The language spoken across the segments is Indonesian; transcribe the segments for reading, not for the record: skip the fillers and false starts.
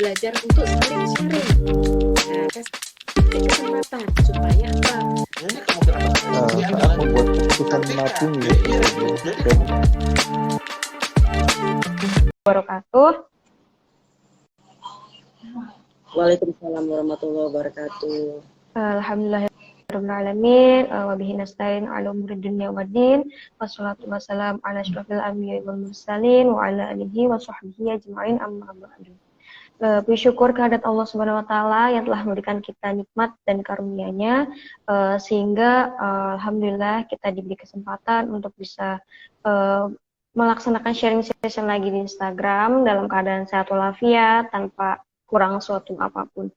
belajar untuk saling sharing. Nah, kasih kesempatan supaya apa? Saat membuat keputusan menabung ya sebenarnya. Wabarakatuh. Waalaikumsalam warahmatullahi wabarakatuh. Alhamdulillahirrahmanirrahim. Wa bihi nasta'in ala umuri dunya waddin. Wassalatu wassalamu ala asyrafil anbiya'i wal mursalin wa ala alihi wa sahbihi ajma'in amma ba'du. Puji syukur kehadirat Allah Subhanahu wa taala yang telah memberikan kita nikmat dan karunia-Nya sehingga alhamdulillah kita diberi kesempatan untuk bisa melaksanakan sharing session lagi di Instagram dalam keadaan sehat walafiat tanpa kurang suatu apapun.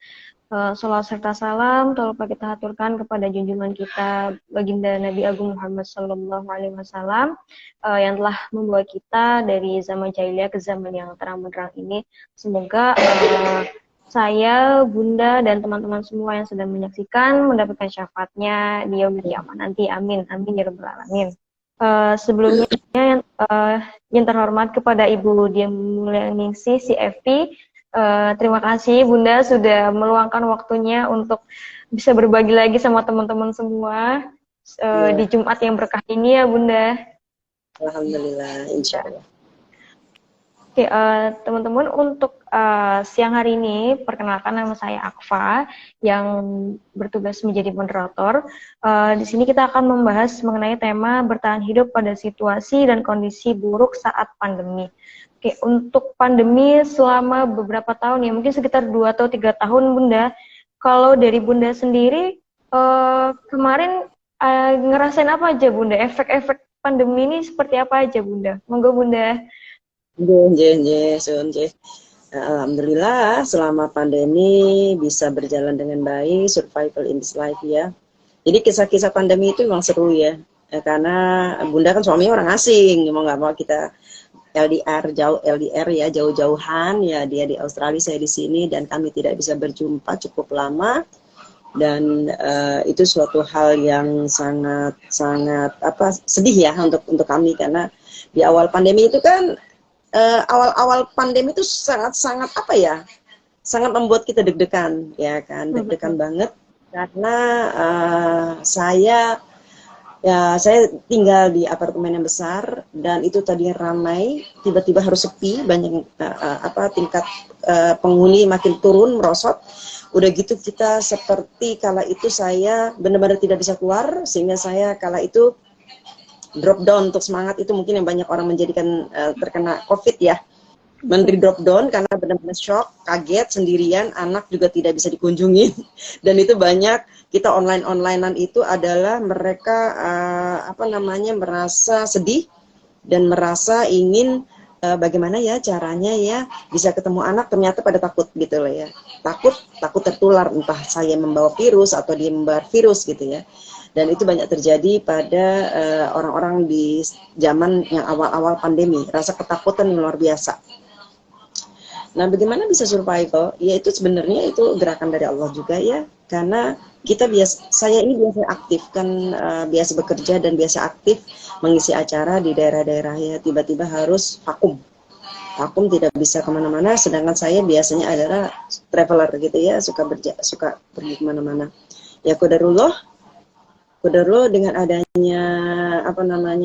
Salawat serta salam telah kita haturkan kepada junjungan kita baginda Nabi Agung Muhammad Sallallahu Alaihi Wasallam yang telah membawa kita dari zaman jahiliyah ke zaman yang terang benderang ini. Semoga saya, Bunda, dan teman-teman semua yang sedang menyaksikan mendapatkan syafaatnya di yaumil qiyamah nanti. Amin, amin ya rabbal alamin. Sebelumnya yang terhormat kepada Ibu Dian Mulyaningsih CFP. Terima kasih Bunda sudah meluangkan waktunya untuk bisa berbagi lagi sama teman-teman semua di Jumat yang berkah ini ya Bunda. Alhamdulillah, insya Allah. Oke, teman-teman untuk siang hari ini perkenalkan nama saya Akfa yang bertugas menjadi moderator. Di sini kita akan membahas mengenai tema bertahan hidup pada situasi dan kondisi buruk saat pandemi. Oke, untuk pandemi selama beberapa tahun ya, mungkin sekitar 2 atau 3 tahun Bunda. Kalau dari Bunda sendiri, kemarin ngerasain apa aja Bunda? Efek-efek pandemi ini seperti apa aja Bunda? Monggo Bunda. Alhamdulillah selama pandemi bisa berjalan dengan baik, survival in this life ya. Jadi kisah-kisah pandemi itu memang seru ya, karena Bunda kan suaminya orang asing, mau nggak mau kita LDR ya, jauh-jauhan ya, dia di Australia, saya di sini, dan kami tidak bisa berjumpa cukup lama, dan itu suatu hal yang sangat sedih ya untuk kami, karena di awal pandemi itu kan awal pandemi itu sangat sangat membuat kita deg-degan ya kan, deg-degan banget, karena saya tinggal di apartemen yang besar dan itu tadinya ramai, tiba-tiba harus sepi, banyak tingkat penghuni makin turun merosot. Udah gitu kita seperti kala itu saya benar-benar tidak bisa keluar, sehingga saya kala itu drop down untuk semangat. Itu mungkin yang banyak orang menjadikan terkena COVID ya, menteri drop down karena benar-benar shock, kaget, sendirian, anak juga tidak bisa dikunjungi. Dan itu banyak kita onlinean itu adalah mereka merasa sedih dan merasa ingin bagaimana ya caranya ya bisa ketemu anak, ternyata pada takut gitu loh ya, takut tertular, entah saya membawa virus atau dia membawa virus gitu ya. Dan itu banyak terjadi pada orang-orang di zaman yang awal-awal pandemi, rasa ketakutan yang luar biasa. Nah, bagaimana bisa survival? Ya itu sebenarnya itu gerakan dari Allah juga ya, karena saya ini biasa aktif kan, biasa bekerja dan biasa aktif mengisi acara di daerah-daerah ya, tiba-tiba harus vakum tidak bisa kemana-mana, sedangkan saya biasanya adalah traveler gitu ya, suka pergi kemana-mana. Ya qadarullah dengan adanya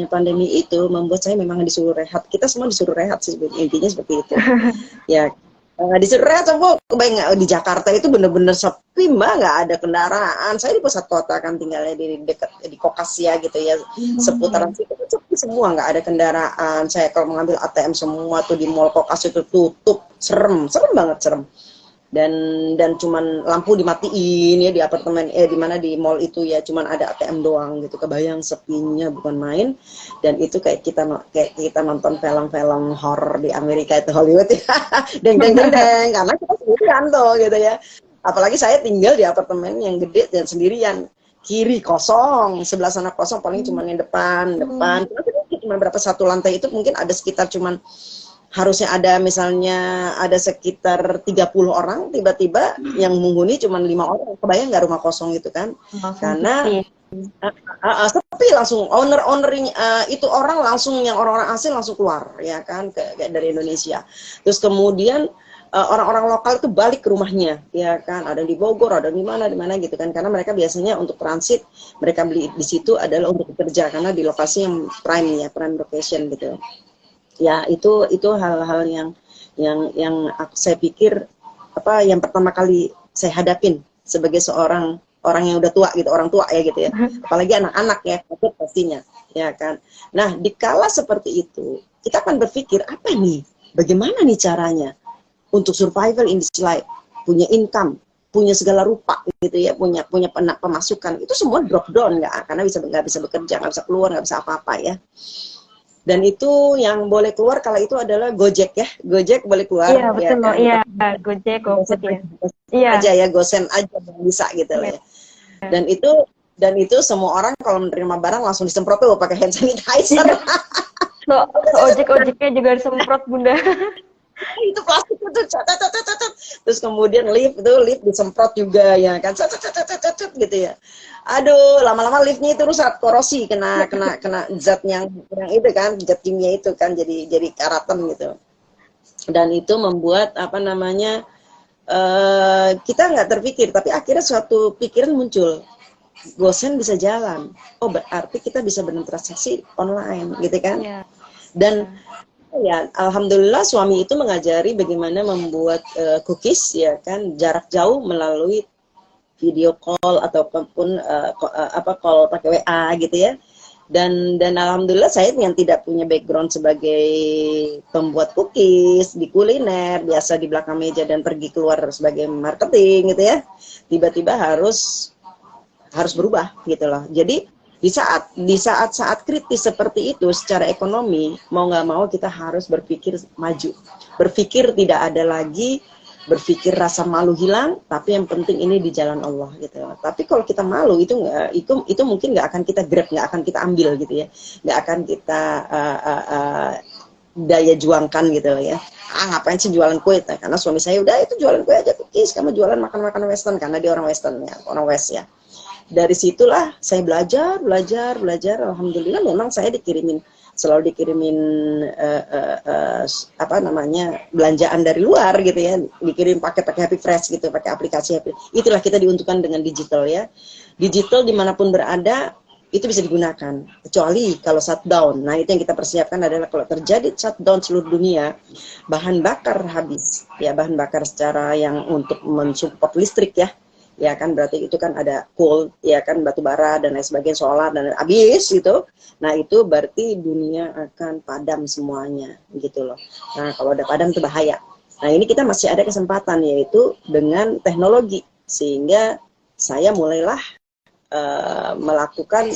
pandemi itu membuat saya memang disuruh rehat. Kita semua disuruh rehat sih, intinya seperti itu. Ya, disuruh rehat. Coba kebayang nggak, di Jakarta itu bener-bener sepi mbak, nggak ada kendaraan. Saya di pusat kota kan, tinggalnya di dekat di Kokasia gitu ya, seputaran situ sepi semua, nggak ada kendaraan. Saya kalau mengambil ATM semua tuh di Mall Kokas itu tutup, serem banget. Dan cuman lampu dimatiin ya di apartemen di mall itu ya, cuman ada ATM doang gitu. Kebayang sepinya bukan main. Dan itu kayak kita nonton film-film horor di Amerika itu, Hollywood ya. deng karena kita sendirian tuh gitu ya. Apalagi saya tinggal di apartemen yang gede dan sendirian, kiri kosong, sebelah sana kosong, paling cuma yang depan cuma berapa satu lantai itu mungkin ada sekitar cuman harusnya ada misalnya ada sekitar 30 orang, tiba-tiba yang menghuni cuma 5 orang. Kebayang nggak rumah kosong itu kan? Karena sepi langsung, ownernya itu orang langsung, yang orang-orang asing langsung keluar ya kan, kayak dari Indonesia. Terus kemudian orang-orang lokal itu balik ke rumahnya, ya kan, ada di Bogor, ada di mana gitu kan, karena mereka biasanya untuk transit, mereka beli di situ adalah untuk bekerja karena di lokasi yang prime ya, prime location gitu. Ya itu hal-hal yang saya pikir yang pertama kali saya hadapin sebagai seorang orang yang udah tua gitu, orang tua ya gitu ya, apalagi anak-anak ya, takut pastinya, ya kan. Nah, dikala seperti itu, kita akan berpikir apa nih, bagaimana nih caranya untuk survival in this life, punya income, punya segala rupa gitu ya, punya pemasukan, itu semua drop down karena nggak bisa bekerja, nggak bisa keluar, nggak bisa apa-apa ya. Dan itu yang boleh keluar kala itu adalah Gojek ya, Gojek boleh keluar. Iya betul loh, iya Gojek, GoFood ya. Iya. Aja ya, Gosen aja bisa gitu loh ya. Dan itu semua orang kalau menerima barang langsung disemprot tuh pakai hand sanitizer. So ojek-ojeknya juga disemprot Bunda. Itu plastik itu terus kemudian lift disemprot juga ya kan, gitu ya. Aduh, lama-lama liftnya itu rusak, korosi, kena zat yang itu kan, zat kimia itu kan, jadi karatan gitu. Dan itu membuat kita nggak terpikir, tapi akhirnya suatu pikiran muncul, Gosen bisa jalan, oh berarti kita bisa bertransaksi online gitu kan. Dan ya, alhamdulillah suami itu mengajari bagaimana membuat cookies ya kan, jarak jauh melalui video call ataupun call pakai WA gitu ya. Dan alhamdulillah saya yang tidak punya background sebagai pembuat cookies di kuliner, biasa di belakang meja dan pergi keluar sebagai marketing gitu ya, tiba-tiba harus berubah gitu loh. Jadi di saat kritis seperti itu secara ekonomi, mau nggak mau kita harus berpikir maju, berpikir tidak ada lagi, berpikir rasa malu hilang, tapi yang penting ini di jalan Allah gitu. Tapi kalau kita malu itu mungkin nggak akan kita grab, nggak akan kita ambil gitu ya, nggak akan kita daya juangkan gitu loh ya. Ngapain sih jualan kue? Karena suami saya udah itu jualan kue aja, cookies, kamu jualan makan western, karena dia orang western ya, orang west ya. Dari situlah saya belajar. Alhamdulillah memang saya selalu dikirimin belanjaan dari luar gitu ya, dikirim pakai Happy Fresh gitu, pakai aplikasi Happy. Itulah kita diuntungkan dengan digital ya. Digital dimanapun berada itu bisa digunakan, kecuali kalau shutdown. Nah itu yang kita persiapkan adalah kalau terjadi shutdown seluruh dunia, bahan bakar habis ya, bahan bakar secara yang untuk mensupport listrik ya kan, berarti itu kan ada coal ya kan, batu bara dan lain sebagainya, solar dan habis gitu. Nah itu berarti dunia akan padam semuanya gitu loh. Nah kalau ada padam itu bahaya. Nah ini kita masih ada kesempatan, yaitu dengan teknologi, sehingga saya mulailah melakukan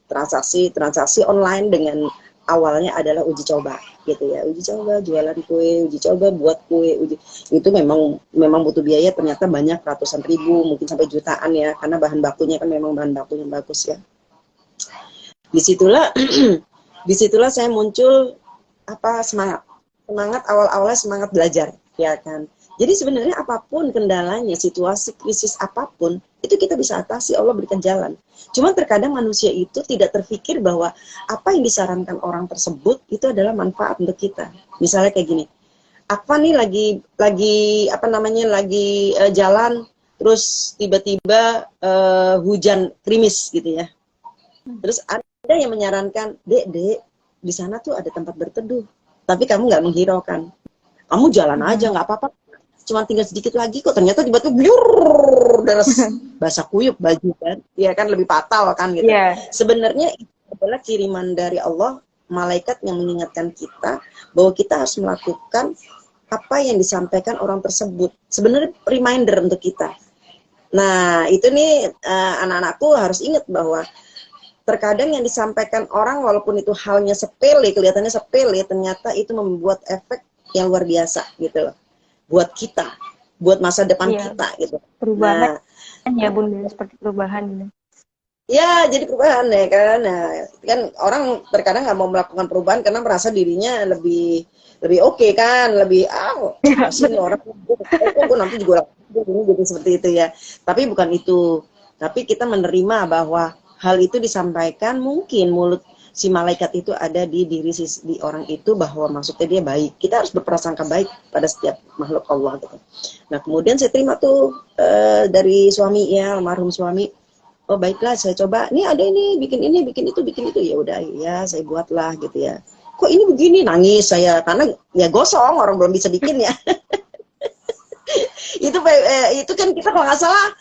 transaksi online dengan awalnya adalah uji coba gitu ya, uji coba jualan kue, uji coba buat kue, itu memang butuh biaya, ternyata banyak, ratusan ribu mungkin sampai jutaan ya, karena bahan bakunya kan memang bahan baku yang bagus ya. Disitulah saya muncul semangat awal-awalnya, semangat belajar ya kan. Jadi sebenarnya apapun kendalanya, situasi krisis apapun, itu kita bisa atasi, Allah berikan jalan. Cuma terkadang manusia itu tidak terpikir bahwa apa yang disarankan orang tersebut itu adalah manfaat untuk kita. Misalnya kayak gini, apa nih lagi jalan, terus tiba-tiba hujan krimis gitu ya. Terus ada yang menyarankan, dek, di sana tuh ada tempat berteduh, tapi kamu nggak menghiraukan. Kamu jalan aja, nggak apa-apa. Cuma tinggal sedikit lagi kok, ternyata tiba-tiba biur, deras, basah kuyup baju kan, ya kan, lebih fatal kan gitu. Sebenarnya itu adalah kiriman dari Allah, malaikat yang mengingatkan kita bahwa kita harus melakukan apa yang disampaikan orang tersebut. Sebenarnya reminder untuk kita. Nah itu nih anak-anakku harus ingat bahwa terkadang yang disampaikan orang walaupun itu halnya sepele, kelihatannya sepele, ternyata itu membuat efek yang luar biasa gitu loh. Buat kita, buat masa depan kita gitu. Perubahan ya Bunda, seperti perubahan. Ya, jadi perubahan ya kan. Nah, kan orang terkadang nggak mau melakukan perubahan karena merasa dirinya lebih oke kan, lebih sini orang gue nanti juga jadi seperti itu ya. Tapi bukan itu. Tapi kita menerima bahwa hal itu disampaikan mungkin si malaikat itu ada di diri di orang itu, bahwa maksudnya dia baik. Kita harus berprasangka baik pada setiap makhluk Allah gitu. Nah kemudian saya terima tuh dari suami ya, almarhum suami. Oh baiklah, saya coba. Nih ada ini, bikin itu. Ya udah ya, saya buatlah gitu ya. Kok ini begini, nangis saya karena ya gosong, orang belum bisa bikin ya. Itu kan kita kalau nggak salah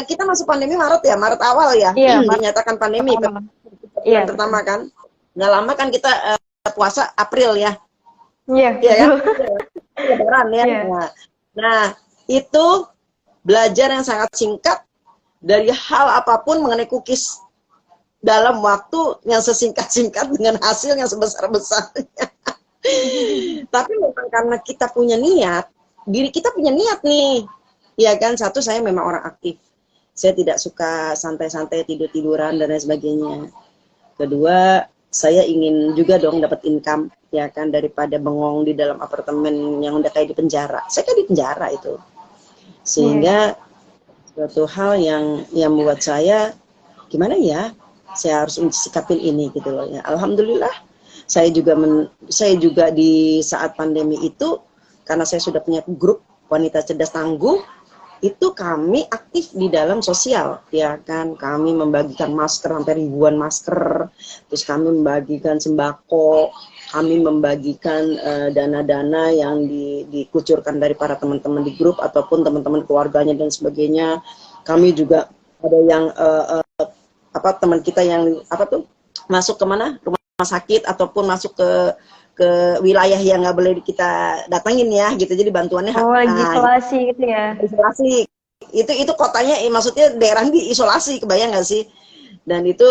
kita masuk pandemi Maret awal ya, dinyatakan pandemi pertama kan, nggak lama kan kita puasa April ya, ya Lebaran ya. Nah itu belajar yang sangat singkat dari hal apapun mengenai cookies dalam waktu yang sesingkat-singkat dengan hasil yang sebesar-besarnya. Tapi memang karena kita punya niat, diri kita punya niat nih, ya kan. Satu, saya memang orang aktif, saya tidak suka santai-santai, tidur-tiduran dan lain sebagainya. Kedua, saya ingin juga dong dapat income, ya kan, daripada bengong di dalam apartemen yang udah kayak di penjara. Saya kan di penjara itu, sehingga suatu hal yang membuat saya gimana ya, saya harus sikapin ini gitu loh ya. Alhamdulillah, saya juga di saat pandemi itu, karena saya sudah punya grup wanita cerdas tangguh, itu kami aktif di dalam sosial, ya kan. Kami membagikan masker sampai ribuan masker, terus kami membagikan sembako, kami membagikan dana-dana yang dikucurkan dari para teman-teman di grup ataupun teman-teman keluarganya dan sebagainya. Kami juga ada yang teman kita yang masuk ke mana, rumah sakit ataupun masuk ke wilayah yang nggak boleh kita datangin ya gitu, jadi bantuannya lagi isolasi gitu ya. Isolasi itu kotanya, maksudnya daerah di isolasi, kebayang nggak sih? Dan itu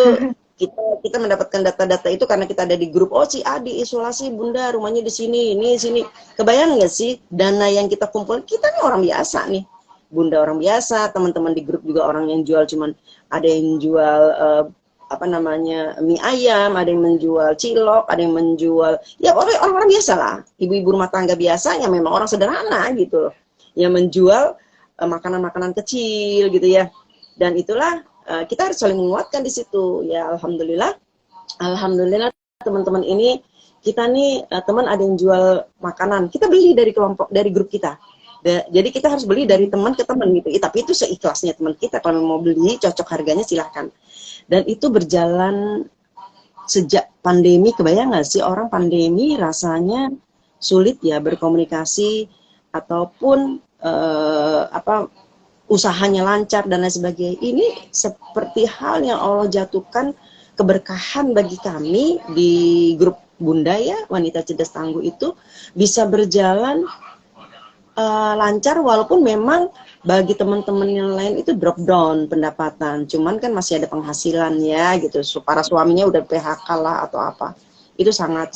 kita mendapatkan data-data itu karena kita ada di grup. Oh, si Adi isolasi bunda, rumahnya di sini, ini sini. Kebayang nggak sih dana yang kita kumpul? Kita nih orang biasa nih, bunda orang biasa, teman-teman di grup juga orang yang jual, cuman ada yang jual mie ayam, ada yang menjual cilok, ada yang menjual ya orang-orang biasa lah, ibu-ibu rumah tangga biasa yang memang orang sederhana gitu loh, yang menjual makanan-makanan kecil gitu ya. Dan itulah kita harus saling menguatkan di situ ya. Alhamdulillah teman-teman ini, kita nih teman ada yang jual makanan, kita beli dari kelompok, dari grup kita. Jadi kita harus beli dari teman ke teman gitu. Tapi itu seikhlasnya teman kita, kalau mau beli cocok harganya silahkan. Dan itu berjalan sejak pandemi. Kebayang nggak sih, orang pandemi rasanya sulit ya berkomunikasi ataupun usahanya lancar dan lain sebagainya. Ini seperti hal yang Allah jatuhkan keberkahan bagi kami di grup Bunda ya, wanita cerdas tangguh itu bisa berjalan lancar, walaupun memang bagi teman-teman yang lain itu drop down pendapatan, cuman kan masih ada penghasilan ya gitu. Para suaminya udah PHK lah atau apa, itu sangat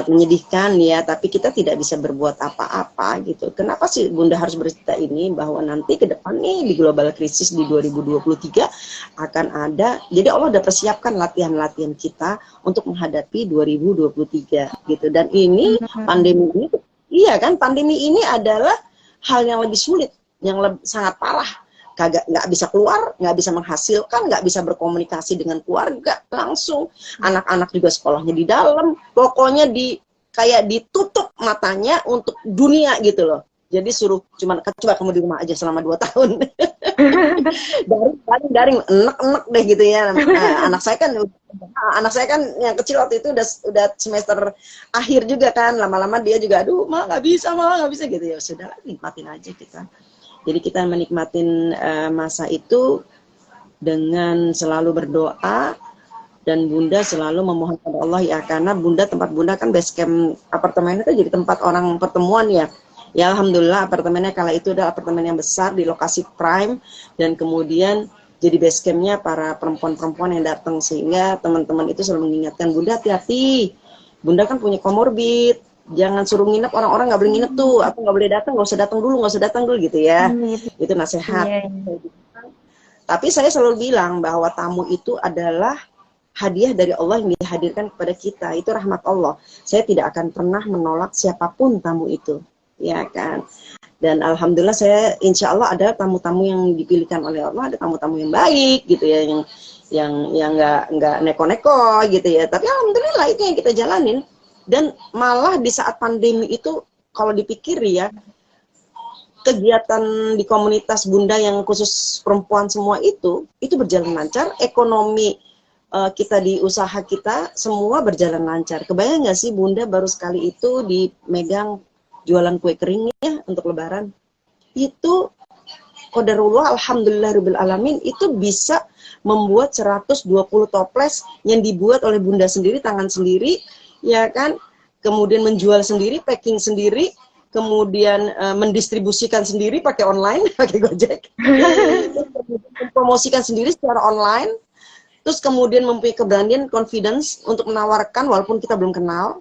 menyedihkan ya. Tapi kita tidak bisa berbuat apa-apa gitu. Kenapa sih Bunda harus bercerita ini, bahwa nanti ke depan nih di global krisis di 2023 akan ada, jadi Allah udah persiapkan latihan-latihan kita untuk menghadapi 2023 gitu. Dan ini pandemi ini, iya kan, pandemi ini adalah hal yang lebih sulit, yang sangat parah. Nggak bisa keluar, nggak bisa menghasilkan, nggak bisa berkomunikasi dengan keluarga langsung. Anak-anak juga sekolahnya di dalam, pokoknya kayak ditutup matanya untuk dunia gitu loh. Jadi suruh coba kamu di rumah aja selama 2 tahun. daring enek deh gitu ya. Anak saya kan yang kecil waktu itu udah semester akhir juga kan. Lama-lama dia juga aduh nggak bisa gitu ya. Sudah nikmatin aja kita. Jadi kita menikmatin masa itu dengan selalu berdoa, dan Bunda selalu memohon kepada Allah ya, karena tempat Bunda kan base camp apartemen itu jadi tempat orang pertemuan ya. Ya alhamdulillah apartemennya kala itu adalah apartemen yang besar di lokasi prime, dan kemudian jadi base campnya para perempuan-perempuan yang datang, sehingga teman-teman itu selalu mengingatkan Bunda, hati-hati, Bunda kan punya komorbid, jangan suruh nginep, orang-orang nggak boleh nginep tuh, atau nggak boleh datang, nggak usah datang dulu gitu ya. Itu nasihat. Tapi saya selalu bilang bahwa tamu itu adalah hadiah dari Allah yang dihadirkan kepada kita, itu rahmat Allah. Saya tidak akan pernah menolak siapapun tamu itu. ya kan. Dan alhamdulillah saya insya Allah ada tamu-tamu yang dipilihkan oleh Allah, ada tamu-tamu yang baik gitu ya, yang nggak neko-neko gitu ya. Tapi alhamdulillah itu yang kita jalanin. Dan malah di saat pandemi itu kalau dipikir ya, kegiatan di komunitas Bunda yang khusus perempuan semua itu berjalan lancar, ekonomi kita di usaha kita semua berjalan lancar. Kebayang nggak sih Bunda baru sekali itu dimegang jualan kue keringnya untuk Lebaran. Itu qadarullah alhamdulillahirabbil alamin itu bisa membuat 120 toples yang dibuat oleh Bunda sendiri, tangan sendiri, ya kan? Kemudian menjual sendiri, packing sendiri, kemudian mendistribusikan sendiri pakai online, pakai Gojek. Mempromosikan sendiri secara online. Terus kemudian mempunyai keberanian, confidence untuk menawarkan walaupun kita belum kenal.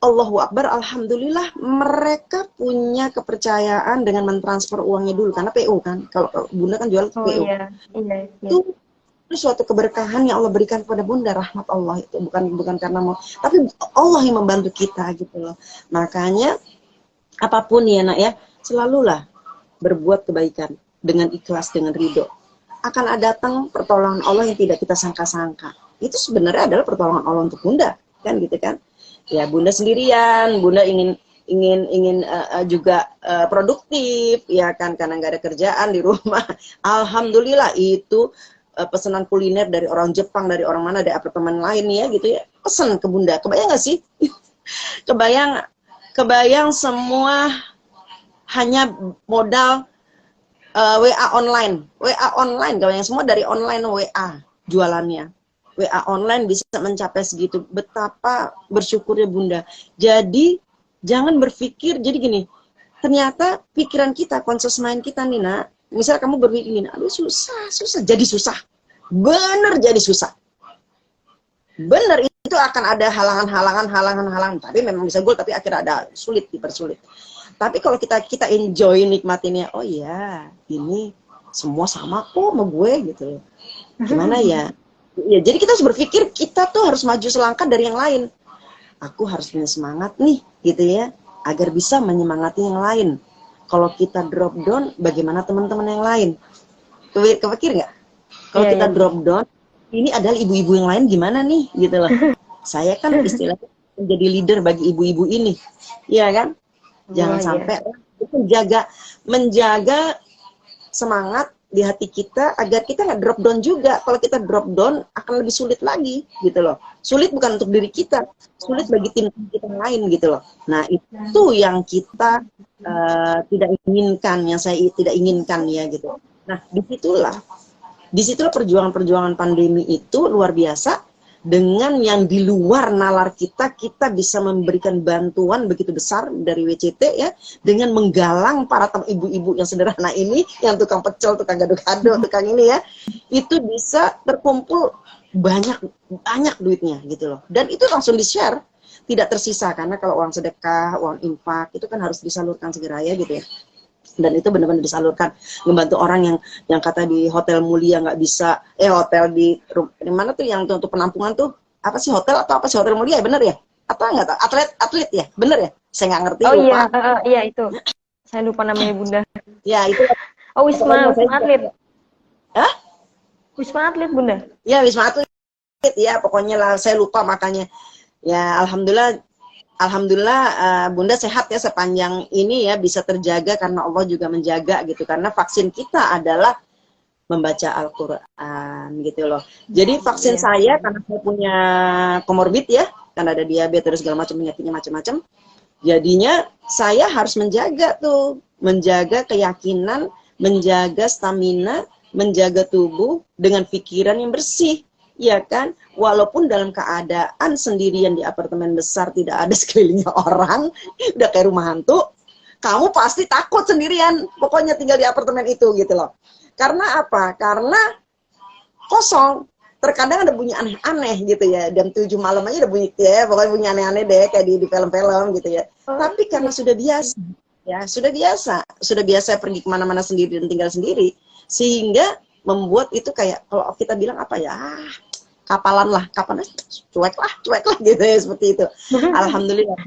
Allahu Akbar, alhamdulillah mereka punya kepercayaan dengan mentransfer uangnya dulu karena PO kan. Kalau Bunda kan jual PO. Iya. Itu suatu keberkahan yang Allah berikan kepada Bunda, rahmat Allah itu bukan karena mau, tapi Allah yang membantu kita gitu loh. Makanya apapun ya nak ya, selalulah berbuat kebaikan dengan ikhlas, dengan ridho. Akan ada datang pertolongan Allah yang tidak kita sangka-sangka. Itu sebenarnya adalah pertolongan Allah untuk Bunda, kan gitu kan? Ya Bunda sendirian, Bunda ingin juga produktif, ya kan, karena nggak ada kerjaan di rumah. Alhamdulillah itu pesanan kuliner dari orang Jepang, dari orang mana, dari apartemen lain ya gitu ya, pesan ke Bunda. Kebayang nggak sih? kebayang semua hanya modal WA online, kebayang semua dari online WA jualannya. WA online bisa mencapai segitu, betapa bersyukurnya Bunda. Jadi jangan berpikir, jadi gini, ternyata pikiran kita, conscious mind kita nih nak, misal kamu berpikir gini, aduh susah, jadi susah. Bener jadi susah. Bener itu akan ada halangan, tapi memang bisa goal, tapi akhirnya ada dipersulit. Tapi kalau kita enjoy nikmatinnya, oh iya, ini semua sama kok sama gue gitu. Gimana ya? Ya, jadi kita harus berpikir kita tuh harus maju selangkah dari yang lain. Aku harus punya semangat nih, gitu ya, agar bisa menyemangati yang lain. Kalau kita drop down, bagaimana teman-teman yang lain? Kepikir nggak? Kalau kita drop down, ini adalah ibu-ibu yang lain gimana nih, gitu loh. Saya kan istilahnya menjadi leader bagi ibu-ibu ini, ya kan? Jangan sampai menjaga semangat di hati kita agar kita nggak drop down juga. Kalau kita drop down akan lebih sulit lagi gitu loh. Sulit bukan untuk diri kita, sulit bagi tim kita yang lain gitu loh. Nah itu yang kita tidak inginkan, yang saya tidak inginkan ya gitu. Nah disitulah perjuangan pandemi itu luar biasa. Dengan yang di luar nalar kita bisa memberikan bantuan begitu besar dari WCT ya, dengan menggalang para ibu-ibu yang sederhana ini, yang tukang pecel, tukang gado-gado, tukang ini ya, itu bisa terkumpul banyak duitnya gitu loh. Dan itu langsung di-share, tidak tersisa, karena kalau uang sedekah, uang infak itu kan harus disalurkan segera ya gitu ya. Dan itu benar-benar disalurkan, membantu orang yang kata di hotel mulia nggak bisa, hotel di mana tuh yang untuk penampungan tuh, apa sih hotel atau apa sih hotel mulia ya, bener ya? Apa nggak tahu, atlet ya, bener ya? Saya nggak ngerti. Oh lupa. Iya itu, saya lupa namanya Bunda. Ya itu. Oh Wisma Atlet. Hah? Wisma Atlet Bunda. Ya Wisma Atlet ya, pokoknya lah saya lupa makanya. Ya Alhamdulillah Bunda sehat ya sepanjang ini ya, bisa terjaga karena Allah juga menjaga gitu, karena vaksin kita adalah membaca Al-Quran gitu loh. Jadi vaksin saya karena saya punya komorbid ya, karena ada diabetes segala macam, penyakitnya macam-macam, jadinya saya harus menjaga keyakinan, menjaga stamina, menjaga tubuh dengan pikiran yang bersih. Ya kan, walaupun dalam keadaan sendirian di apartemen besar, tidak ada sekelilingnya orang, udah kayak rumah hantu, kamu pasti takut sendirian, pokoknya tinggal di apartemen itu gitu loh. Karena apa? Karena kosong, terkadang ada bunyi aneh-aneh gitu ya, jam 7 malam aja udah bunyi ya, pokoknya bunyi aneh-aneh deh kayak di film-film gitu ya. Tapi karena sudah biasa pergi kemana-mana sendiri dan tinggal sendiri, sehingga membuat itu kayak, kalau kita bilang apa ya, kapalan lah, cuek lah gitu ya, seperti itu. Alhamdulillah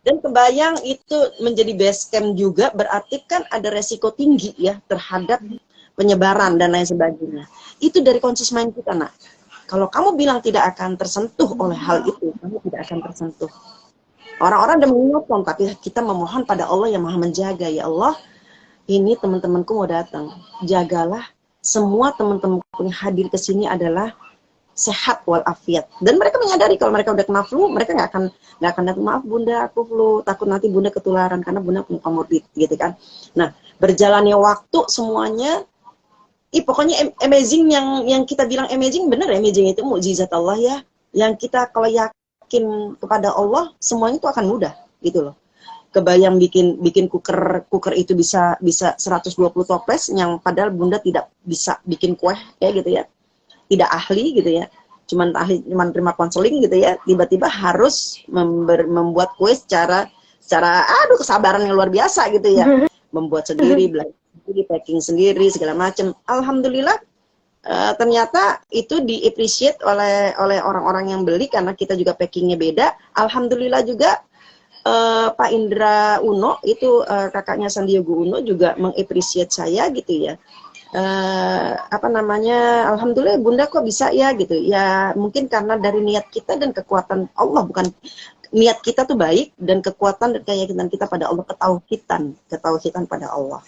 Dan kebayang itu menjadi base camp juga, berarti kan ada resiko tinggi ya terhadap penyebaran dan lain sebagainya. Itu dari conscious mind kita, nak. Kalau kamu bilang tidak akan tersentuh oleh hal itu, kamu tidak akan tersentuh. Orang-orang udah mengingatkan, tapi kita memohon pada Allah yang maha menjaga. Ya Allah, ini teman-temanku mau datang. Jagalah semua teman-temanku yang hadir ke sini adalah sehat walafiat. Dan mereka menyadari kalau mereka udah kena flu, mereka nggak akan datang, maaf bunda, aku flu, takut nanti bunda ketularan karena bunda punya komorbid, gitu kan. Nah, berjalannya waktu semuanya, pokoknya amazing, yang kita bilang amazing, bener amazing itu mukjizat Allah ya. Yang kita kalau yakin kepada Allah, semuanya itu akan mudah, gitu loh. Kebayang bikin cooker itu bisa 120 toples, yang padahal bunda tidak bisa bikin kue, ya gitu ya. Tidak ahli gitu ya, cuman terima konseling gitu ya, tiba-tiba harus membuat kue secara kesabaran yang luar biasa gitu ya, membuat sendiri, belajar sendiri, packing sendiri, segala macam. Alhamdulillah ternyata itu di-appreciate oleh orang-orang yang beli karena kita juga packingnya beda. Alhamdulillah juga Pak Indra Uno itu kakaknya Sandiaga Uno juga meng-appreciate saya gitu ya. Alhamdulillah bunda kok bisa ya gitu ya, mungkin karena dari niat kita dan kekuatan Allah, bukan niat kita tuh baik dan kekuatan dan keyakinan kita pada Allah, ketauhidan pada Allah.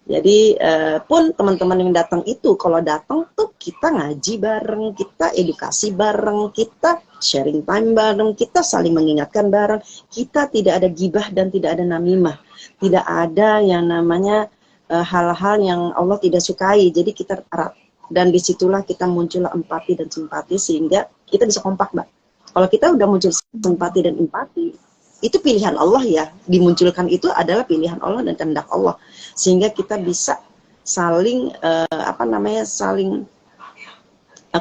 Jadi pun teman-teman yang datang itu, kalau datang tuh kita ngaji bareng, kita edukasi bareng, kita sharing time bareng, kita saling mengingatkan bareng, kita tidak ada gibah dan tidak ada namimah, tidak ada yang namanya hal-hal yang Allah tidak sukai. Jadi kita erat, dan disitulah kita muncul empati dan simpati sehingga kita bisa kompak, Mbak. Kalau kita udah muncul simpati dan empati, itu pilihan Allah ya, dimunculkan itu adalah pilihan Allah dan kehendak Allah, sehingga kita bisa saling saling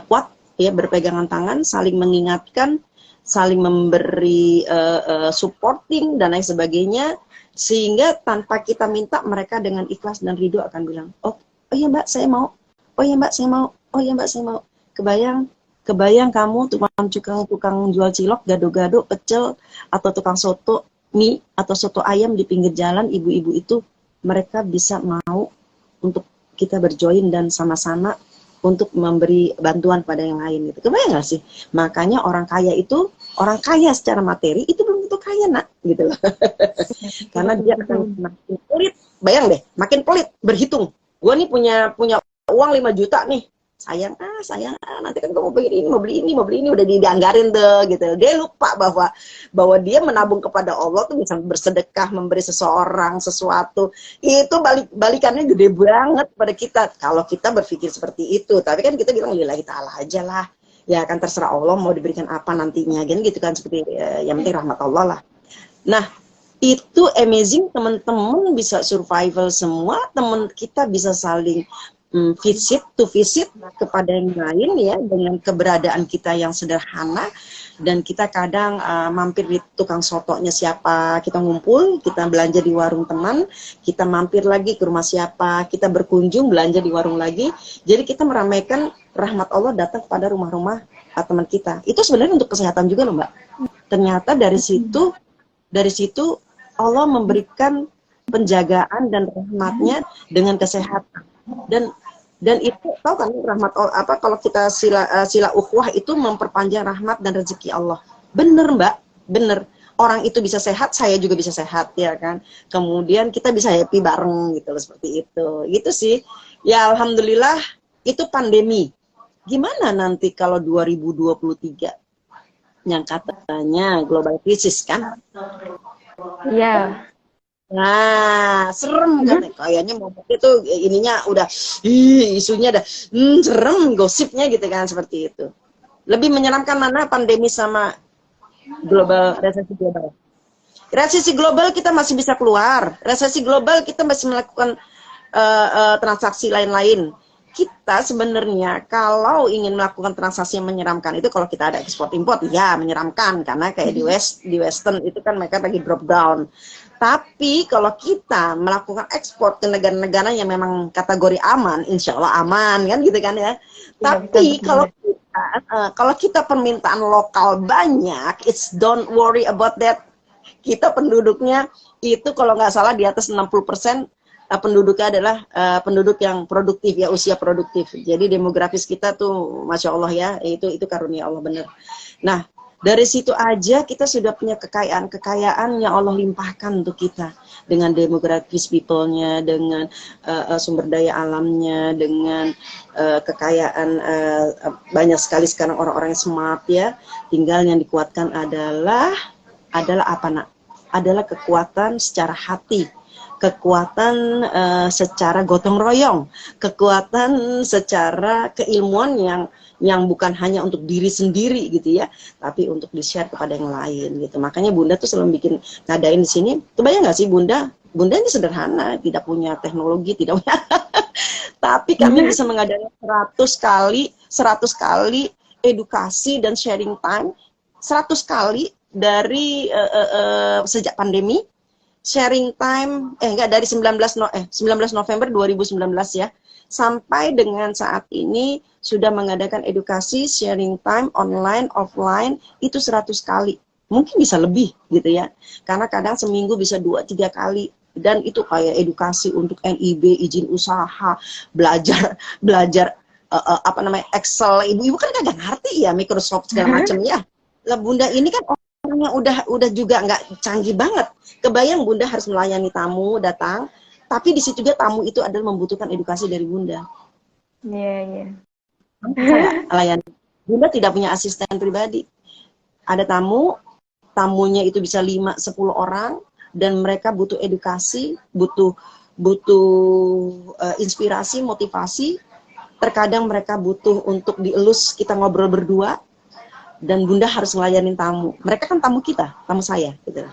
kuat ya, berpegangan tangan, saling mengingatkan, saling memberi supporting dan lain sebagainya. Sehingga tanpa kita minta, mereka dengan ikhlas dan ridho akan bilang, oh iya mbak saya mau, oh iya mbak saya mau, oh iya mbak saya mau. Kebayang kamu tukang jual cilok, gado-gado, pecel, atau tukang soto mie atau soto ayam di pinggir jalan, ibu-ibu itu mereka bisa mau untuk kita berjoin dan sama-sama untuk memberi bantuan pada yang lain gitu. Kebayang nggak sih? Makanya orang kaya secara materi itu belum tentu kaya, nak, gitu loh. Karena dia akan makin pelit. Bayang deh, makin pelit berhitung. Gua nih punya uang 5 juta nih. Sayang nanti kan gua mau beli ini udah dianggarin tuh gitu. Dia lupa bahwa dia menabung kepada Allah tuh bisa bersedekah, memberi seseorang sesuatu. Itu balikannya gede banget pada kita kalau kita berpikir seperti itu. Tapi kan kita bilang lillahi ta'ala aja lah. Ya kan terserah Allah mau diberikan apa nantinya gitu kan, seperti yang penting rahmat Allah lah. Nah, itu amazing, teman-teman bisa survival semua, teman kita bisa saling visit kepada yang lain ya, dengan keberadaan kita yang sederhana. Dan kita kadang mampir di tukang sotonya siapa, kita ngumpul, kita belanja di warung teman, kita mampir lagi ke rumah siapa, kita berkunjung belanja di warung lagi. Jadi kita meramaikan rahmat Allah datang kepada rumah-rumah teman kita. Itu sebenarnya untuk kesehatan juga loh, Mbak. Ternyata dari situ Allah memberikan penjagaan dan rahmatnya dengan kesehatan. Dan itu tahu kan rahmat Allah, kalau kita sila ukhuwah itu memperpanjang rahmat dan rezeki Allah. Bener Mbak, bener. Orang itu bisa sehat, saya juga bisa sehat ya kan. Kemudian kita bisa happy bareng gitu loh, seperti itu. Gitu sih. Ya alhamdulillah itu pandemi. Gimana nanti kalau 2023 yang katanya global crisis kan? Iya. Nah, serem kan? Kayaknya momen itu ininya udah isunya udah serem, gosipnya gitu kan, seperti itu. Lebih menyeramkan mana pandemi sama resesi global? Resesi global kita masih bisa keluar. Resesi global kita masih melakukan transaksi lain-lain. Kita sebenarnya kalau ingin melakukan transaksi yang menyeramkan itu kalau kita ada ekspor import ya menyeramkan, karena kayak di Western itu kan mereka lagi drop down. Tapi kalau kita melakukan ekspor ke negara-negara yang memang kategori aman, insya Allah aman kan gitu kan ya. Tapi kalau kita permintaan lokal banyak, don't worry about that. Kita penduduknya itu kalau nggak salah di atas 60% penduduknya adalah penduduk yang produktif ya, usia produktif. Jadi demografis kita tuh Masya Allah ya, itu karunia Allah bener. Nah, dari situ aja kita sudah punya kekayaan yang Allah limpahkan untuk kita. Dengan demografis people-nya, dengan sumber daya alamnya, dengan kekayaan banyak sekali sekarang orang-orang yang smart ya. Tinggal yang dikuatkan adalah apa nak? Adalah kekuatan secara hati, kekuatan secara gotong royong, kekuatan secara keilmuan yang bukan hanya untuk diri sendiri gitu ya, tapi untuk di-share kepada yang lain gitu. Makanya Bunda tuh selalu bikin ngadain di sini. Kebayang nggak sih Bunda ini sederhana, tidak punya teknologi, tidak punya tapi kami bisa mengadakan 100 kali edukasi dan sharing time, 100 kali dari sejak pandemi, sharing time dari 19 November 2019 ya, sampai dengan saat ini sudah mengadakan edukasi sharing time online offline itu 100 kali, mungkin bisa lebih gitu ya, karena kadang seminggu bisa 2-3 kali. Dan itu kayak edukasi untuk NIB, izin usaha, belajar apa namanya Excel. Ibu-ibu kan kagak ngerti ya Microsoft segala macam ya. Lah Bunda ini kan orangnya udah juga nggak canggih banget. Kebayang Bunda harus melayani tamu datang, tapi di situ dia tamu itu adalah membutuhkan edukasi dari Bunda. Iya. Layani. Bunda tidak punya asisten pribadi. Ada tamunya itu bisa 5-10 orang. Dan mereka butuh edukasi, butuh inspirasi, motivasi. Terkadang mereka butuh untuk dielus, kita ngobrol berdua, dan Bunda harus ngelayanin tamu. Mereka kan tamu kita, tamu saya, gitu.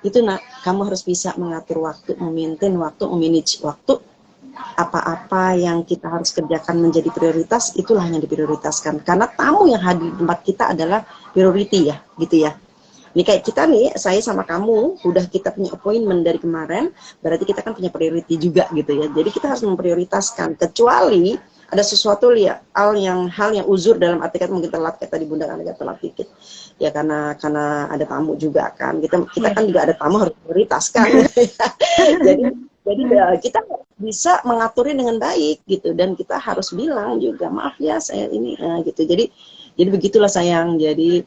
Itu nak, kamu harus bisa mengatur waktu, memaintain waktu, memanage waktu. Apa-apa yang kita harus kerjakan menjadi prioritas, itulah yang diprioritaskan. Karena tamu yang hadir di tempat kita adalah priority ya, gitu ya. Ini kayak kita nih, saya sama kamu, udah kita punya appointment dari kemarin, berarti kita kan punya priority juga gitu ya. Jadi kita harus memprioritaskan, kecuali ada sesuatu hal yang uzur dalam arti kata mungkin telat, kayak tadi Bunda kan agak telat dikit. Ya karena ada tamu juga kan. Kita kan juga ada tamu harus prioritaskan. Jadi kita bisa mengaturnya dengan baik gitu, dan kita harus bilang juga maaf ya saya ini gitu. Jadi begitulah sayang. Jadi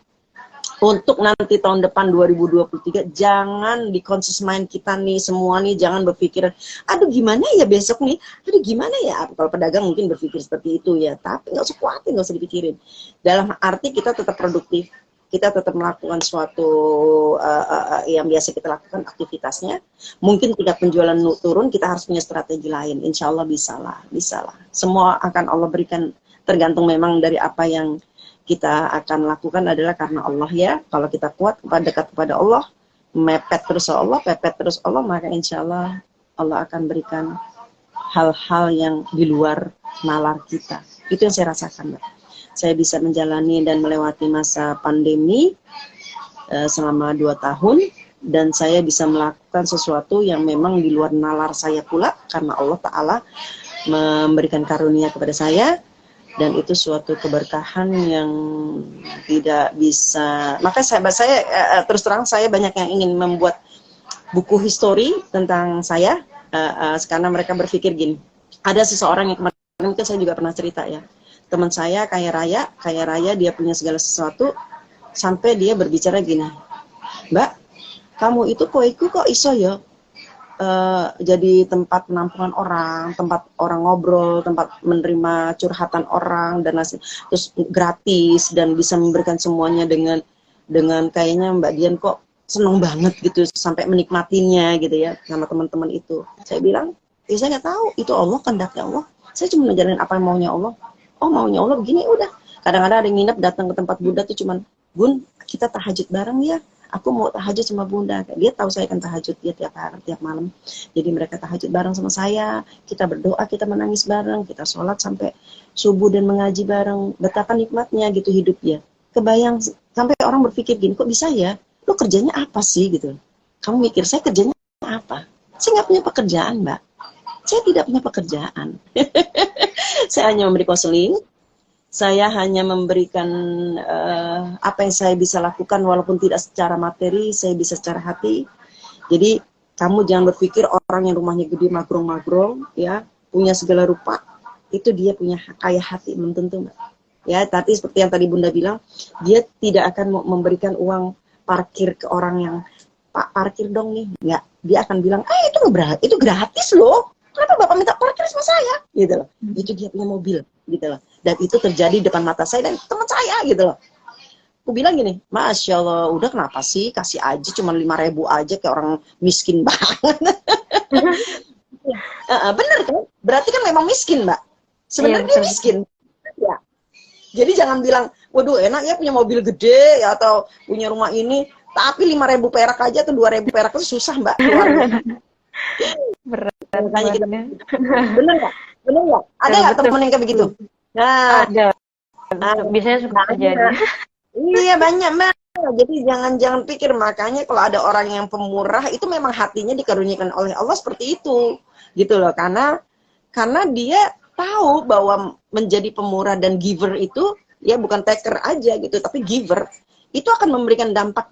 untuk nanti tahun depan 2023 jangan di conscious mind kita nih semua nih, jangan berpikir aduh gimana ya besok nih, aduh gimana ya. Kalau pedagang mungkin berpikir seperti itu ya, tapi nggak usah khawatir, nggak usah dipikirin. Dalam arti kita tetap produktif, kita tetap melakukan suatu yang biasa kita lakukan aktivitasnya. Mungkin tingkat penjualan turun, kita harus punya strategi lain. Insya Allah bisa lah. Semua akan Allah berikan, tergantung memang dari apa yang kita akan lakukan adalah karena Allah ya. Kalau kita kuat, dekat kepada Allah, pepet terus Allah, maka insya Allah Allah akan berikan hal-hal yang di luar nalar kita. Itu yang saya rasakan, Mbak. Saya bisa menjalani dan melewati masa pandemi selama 2 tahun, dan saya bisa melakukan sesuatu yang memang di luar nalar saya pula, karena Allah Ta'ala memberikan karunia kepada saya. Dan itu suatu keberkahan yang tidak bisa. Maka saya terus terang saya banyak yang ingin membuat buku histori tentang saya, karena mereka berpikir gini. Ada seseorang yang kemarin mungkin saya juga pernah cerita ya, teman saya kaya raya, dia punya segala sesuatu, sampai dia berbicara gini, Mbak, kamu itu koiku kok iso ya jadi tempat penampungan orang, tempat orang ngobrol, tempat menerima curhatan orang, dan terus gratis, dan bisa memberikan semuanya dengan kayaknya Mbak Dian kok seneng banget gitu, sampai menikmatinya gitu ya sama teman-teman itu. Saya bilang, ya saya nggak tahu, itu Allah, kehendaknya Allah. Saya cuma menjalani apa yang maunya Allah. Oh maunya Allah begini, udah. Kadang-kadang ada yang nginep datang ke tempat Bunda tuh cuman, Bun, kita tahajud bareng ya. Aku mau tahajud sama Bunda. Dia tahu saya kan tahajud dia tiap hari, tiap malam. Jadi mereka tahajud bareng sama saya. Kita berdoa, kita menangis bareng, kita sholat sampai subuh dan mengaji bareng. Betapa nikmatnya gitu hidupnya. Kebayang sampai orang berpikir gini, kok bisa ya? Lo kerjanya apa sih gitu? Kamu mikir saya kerjanya apa? Saya nggak punya pekerjaan, Mbak. Saya tidak punya pekerjaan. Saya hanya memberi konseling. Saya hanya memberikan apa yang saya bisa lakukan, walaupun tidak secara materi, saya bisa secara hati. Jadi kamu jangan berpikir orang yang rumahnya gede magrong-magrong, ya, punya segala rupa, itu dia punya kaya hati, belum tentu, Mbak. Ya, tapi seperti yang tadi Bunda bilang, dia tidak akan memberikan uang parkir ke orang yang, Pak, parkir dong nih. Enggak, dia akan bilang, itu gratis loh. Kenapa Bapak minta parkir sama saya? Gitu loh. Itu dia punya mobil, gitu loh. Dan itu terjadi depan mata saya dan teman saya, gitu loh. Aku bilang gini, Masya Allah, udah kenapa sih, kasih aja cuma 5.000 aja, kayak orang miskin banget. Bener kan? Berarti kan memang miskin, Mbak. Sebenarnya dia miskin. Ya. Jadi jangan bilang, waduh enak ya punya mobil gede ya, atau punya rumah ini, tapi 5.000 perak aja atau 2.000 perak itu susah, Mbak. Berat. Makanya kita, bener nggak? Bener nggak? Ada nggak temen yang kayak begitu? Nah, Ada. Biasanya suka terjadi. Iya banyak, Mbak. Jadi jangan pikir, makanya kalau ada orang yang pemurah itu memang hatinya dikaruniakan oleh Allah seperti itu, gitu loh. Karena dia tahu bahwa menjadi pemurah dan giver itu ya bukan taker aja gitu, tapi giver itu akan memberikan dampak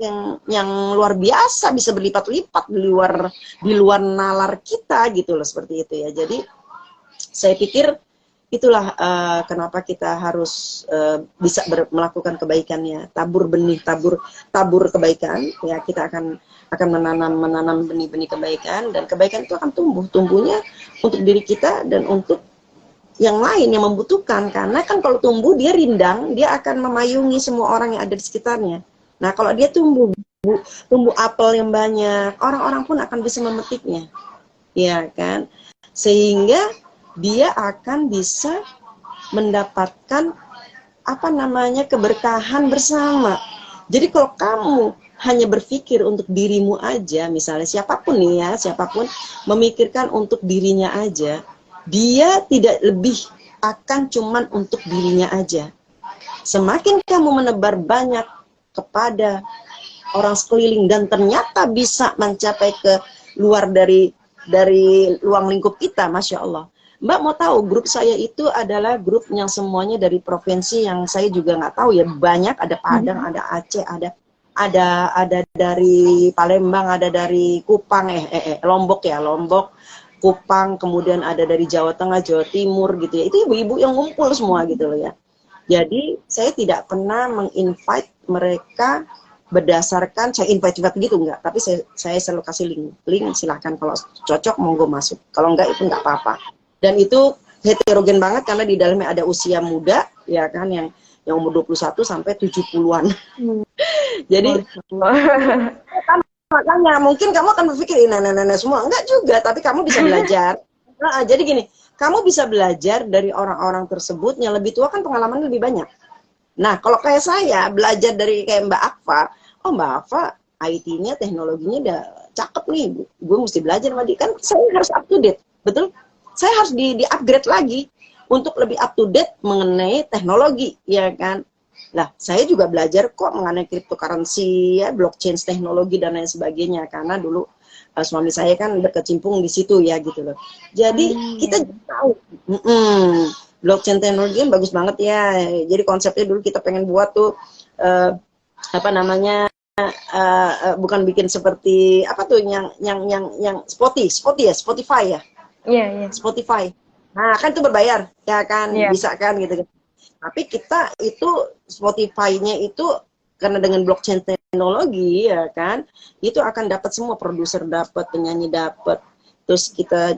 yang luar biasa, bisa berlipat-lipat di luar nalar kita gitu loh, seperti itu ya. Jadi saya pikir itulah kenapa kita harus bisa melakukan kebaikannya, tabur benih, tabur kebaikan ya. Kita akan menanam benih-benih kebaikan, dan kebaikan itu akan tumbuhnya untuk diri kita dan untuk yang lain yang membutuhkan. Karena kan kalau tumbuh dia rindang, dia akan memayungi semua orang yang ada di sekitarnya. Nah kalau dia tumbuh apel yang banyak, orang-orang pun akan bisa memetiknya, ya kan? Sehingga dia akan bisa mendapatkan keberkahan bersama. Jadi kalau kamu hanya berpikir untuk dirimu aja, misalnya siapapun memikirkan untuk dirinya aja, dia tidak lebih akan cuman untuk dirinya aja. Semakin kamu menebar banyak kepada orang sekeliling dan ternyata bisa mencapai ke luar dari ruang lingkup kita, Masya Allah. Mbak mau tahu, grup saya itu adalah grup yang semuanya dari provinsi yang saya juga nggak tahu ya, banyak, ada Padang, ada Aceh, ada dari Palembang, ada dari Kupang, Lombok, Kupang, kemudian ada dari Jawa Tengah, Jawa Timur gitu ya. Itu ibu-ibu yang ngumpul semua gitu loh ya. Jadi saya tidak pernah menginvite mereka berdasarkan saya invite gitu, enggak, tapi saya selalu kasih link silahkan, kalau cocok monggo masuk, kalau enggak itu enggak apa-apa. Dan itu heterogen banget karena di dalamnya ada usia muda ya kan, yang umur 21 sampai 70-an. Jadi makanya mungkin kamu akan berpikir nenek-nenek semua, enggak juga, tapi kamu bisa belajar. Jadi gini, kamu bisa belajar dari orang-orang tersebut yang lebih tua, kan pengalaman lebih banyak. Nah kalau kayak saya belajar dari kayak Mbak Akfa, Mbak Akfa IT-nya, teknologinya udah cakep nih, gue mesti belajar sama dia, kan saya harus up to date, betul? Saya harus di-upgrade lagi untuk lebih up to date mengenai teknologi, ya kan? Nah, saya juga belajar kok mengenai cryptocurrency, ya, blockchain, teknologi dan lain sebagainya, karena dulu suami saya kan berkecimpung di situ ya gitu loh. Jadi kita tahu, blockchain teknologi kan bagus banget ya. Jadi konsepnya dulu kita pengen buat tuh bukan bikin seperti apa tuh yang Spotify ya. Iya. Spotify. Nah, kan itu berbayar, ya kan, bisa kan gitu kan. Tapi kita itu Spotify-nya itu karena dengan blockchain teknologi ya kan, itu akan dapat semua, produser dapat, penyanyi dapat, terus kita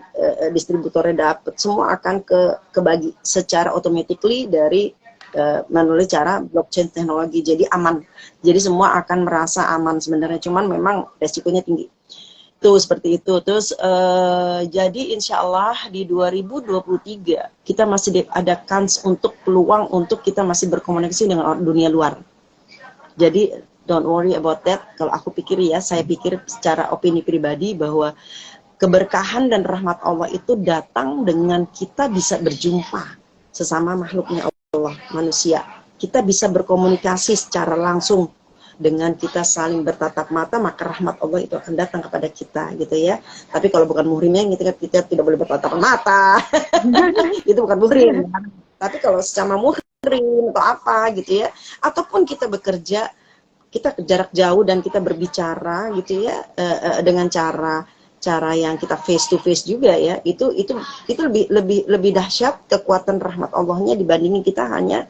distributornya dapat, semua akan kebagi secara automatically dari melalui cara blockchain teknologi. Jadi aman. Jadi semua akan merasa aman sebenarnya, cuman memang resikonya tinggi. Tuh seperti itu. Terus jadi insya Allah di 2023 kita masih ada kans untuk peluang untuk kita masih berkomunikasi dengan dunia luar. Jadi don't worry about that. Kalau aku pikir ya, saya pikir secara opini pribadi bahwa keberkahan dan rahmat Allah itu datang dengan kita bisa berjumpa sesama makhluknya Allah, manusia. Kita bisa berkomunikasi secara langsung. Dengan kita saling bertatap mata, maka rahmat Allah itu akan datang kepada kita gitu ya. Tapi kalau bukan muhrimnya, kita tidak boleh bertatap mata. Itu bukan muhrim. Tapi kalau secara muhrim atau apa gitu ya, ataupun kita bekerja, kita jarak jauh dan kita berbicara gitu ya, dengan cara yang kita face to face juga ya, itu lebih dahsyat kekuatan rahmat Allahnya dibandingin kita hanya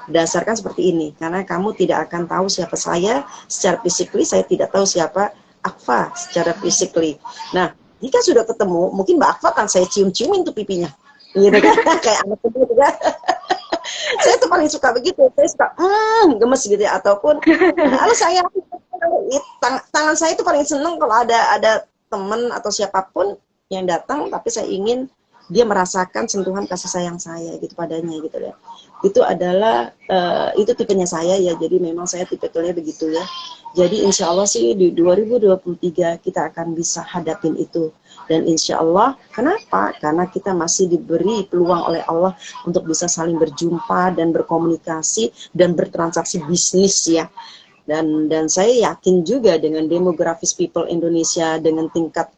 berdasarkan seperti ini. Karena kamu tidak akan tahu siapa saya secara physically, saya tidak tahu siapa Akfa secara physically. Nah, jika sudah ketemu, mungkin Mbak Akfa kan saya cium-ciumin tuh pipinya, gitu kan, kayak anak kecil juga. Saya tuh paling suka begitu, saya suka gemes gitu ya, ataupun halo saya, tangan saya itu paling seneng kalau ada teman atau siapapun yang datang, tapi saya ingin dia merasakan sentuhan kasih sayang saya gitu padanya gitu ya. Itu adalah itu tipenya saya ya, jadi memang saya tipikalnya begitu ya. Jadi insya Allah sih di 2023 kita akan bisa hadapin itu. Dan insya Allah, kenapa? Karena kita masih diberi peluang oleh Allah untuk bisa saling berjumpa dan berkomunikasi dan bertransaksi bisnis ya. Dan saya yakin juga dengan demografis people Indonesia dengan tingkat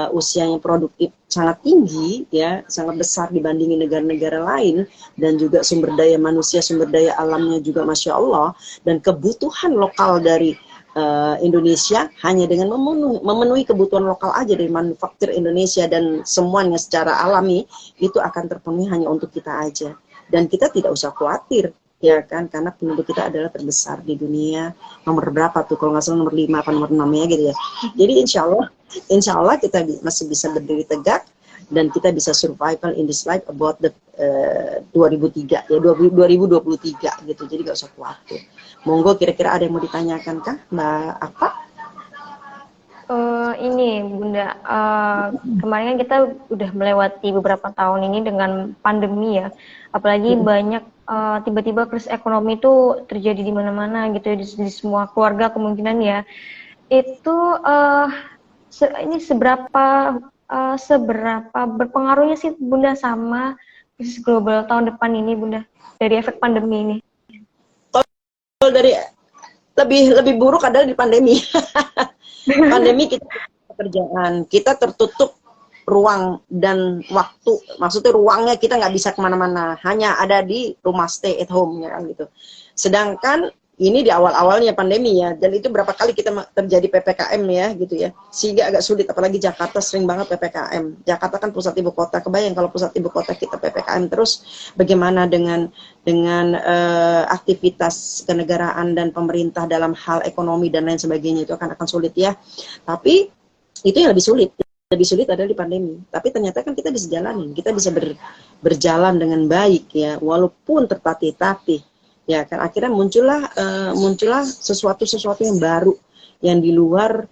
usia yang produktif sangat tinggi ya, sangat besar dibandingin negara-negara lain, dan juga sumber daya manusia, sumber daya alamnya juga Masya Allah, dan kebutuhan lokal dari Indonesia hanya dengan memenuhi kebutuhan lokal aja dari manufaktur Indonesia dan semuanya secara alami itu akan terpenuhi hanya untuk kita aja, dan kita tidak usah khawatir ya kan, karena penduduk kita adalah terbesar di dunia, nomor berapa tuh kalau nggak salah nomor 5 apa nomor 6 ya gitu ya. Jadi insya Allah kita masih bisa berdiri tegak dan kita bisa survival in this life about the 2023 ya, 2023 gitu. Jadi nggak usah khawatir. Monggo, kira-kira ada yang mau ditanyakan kah Mbak apa? Ini Bunda, kemarin kan kita udah melewati beberapa tahun ini dengan pandemi ya, apalagi banyak tiba-tiba krisis ekonomi itu terjadi di mana-mana gitu ya, di semua keluarga kemungkinan ya. Itu ini seberapa berpengaruhnya sih Bunda sama krisis global tahun depan ini Bunda, dari efek pandemi ini? Kalau dari lebih buruk adalah di pandemi. Pandemi kita pekerjaan, kita tertutup ruang dan waktu, maksudnya ruangnya kita nggak bisa kemana-mana, hanya ada di rumah, stay at home ya kan gitu. Sedangkan ini di awal-awalnya pandemi ya, dan itu berapa kali kita terjadi PPKM ya gitu ya, sehingga agak sulit, apalagi Jakarta sering banget PPKM. Jakarta kan pusat ibu kota, kebayang kalau pusat ibu kota kita PPKM terus, bagaimana dengan aktivitas kenegaraan dan pemerintah dalam hal ekonomi dan lain sebagainya, itu akan sulit ya. Tapi itu yang lebih sulit adalah di pandemi. Tapi ternyata kan kita bisa jalanin, kita bisa berjalan dengan baik ya, walaupun tertatih-tatih. Ya kan, akhirnya muncullah sesuatu yang baru yang di luar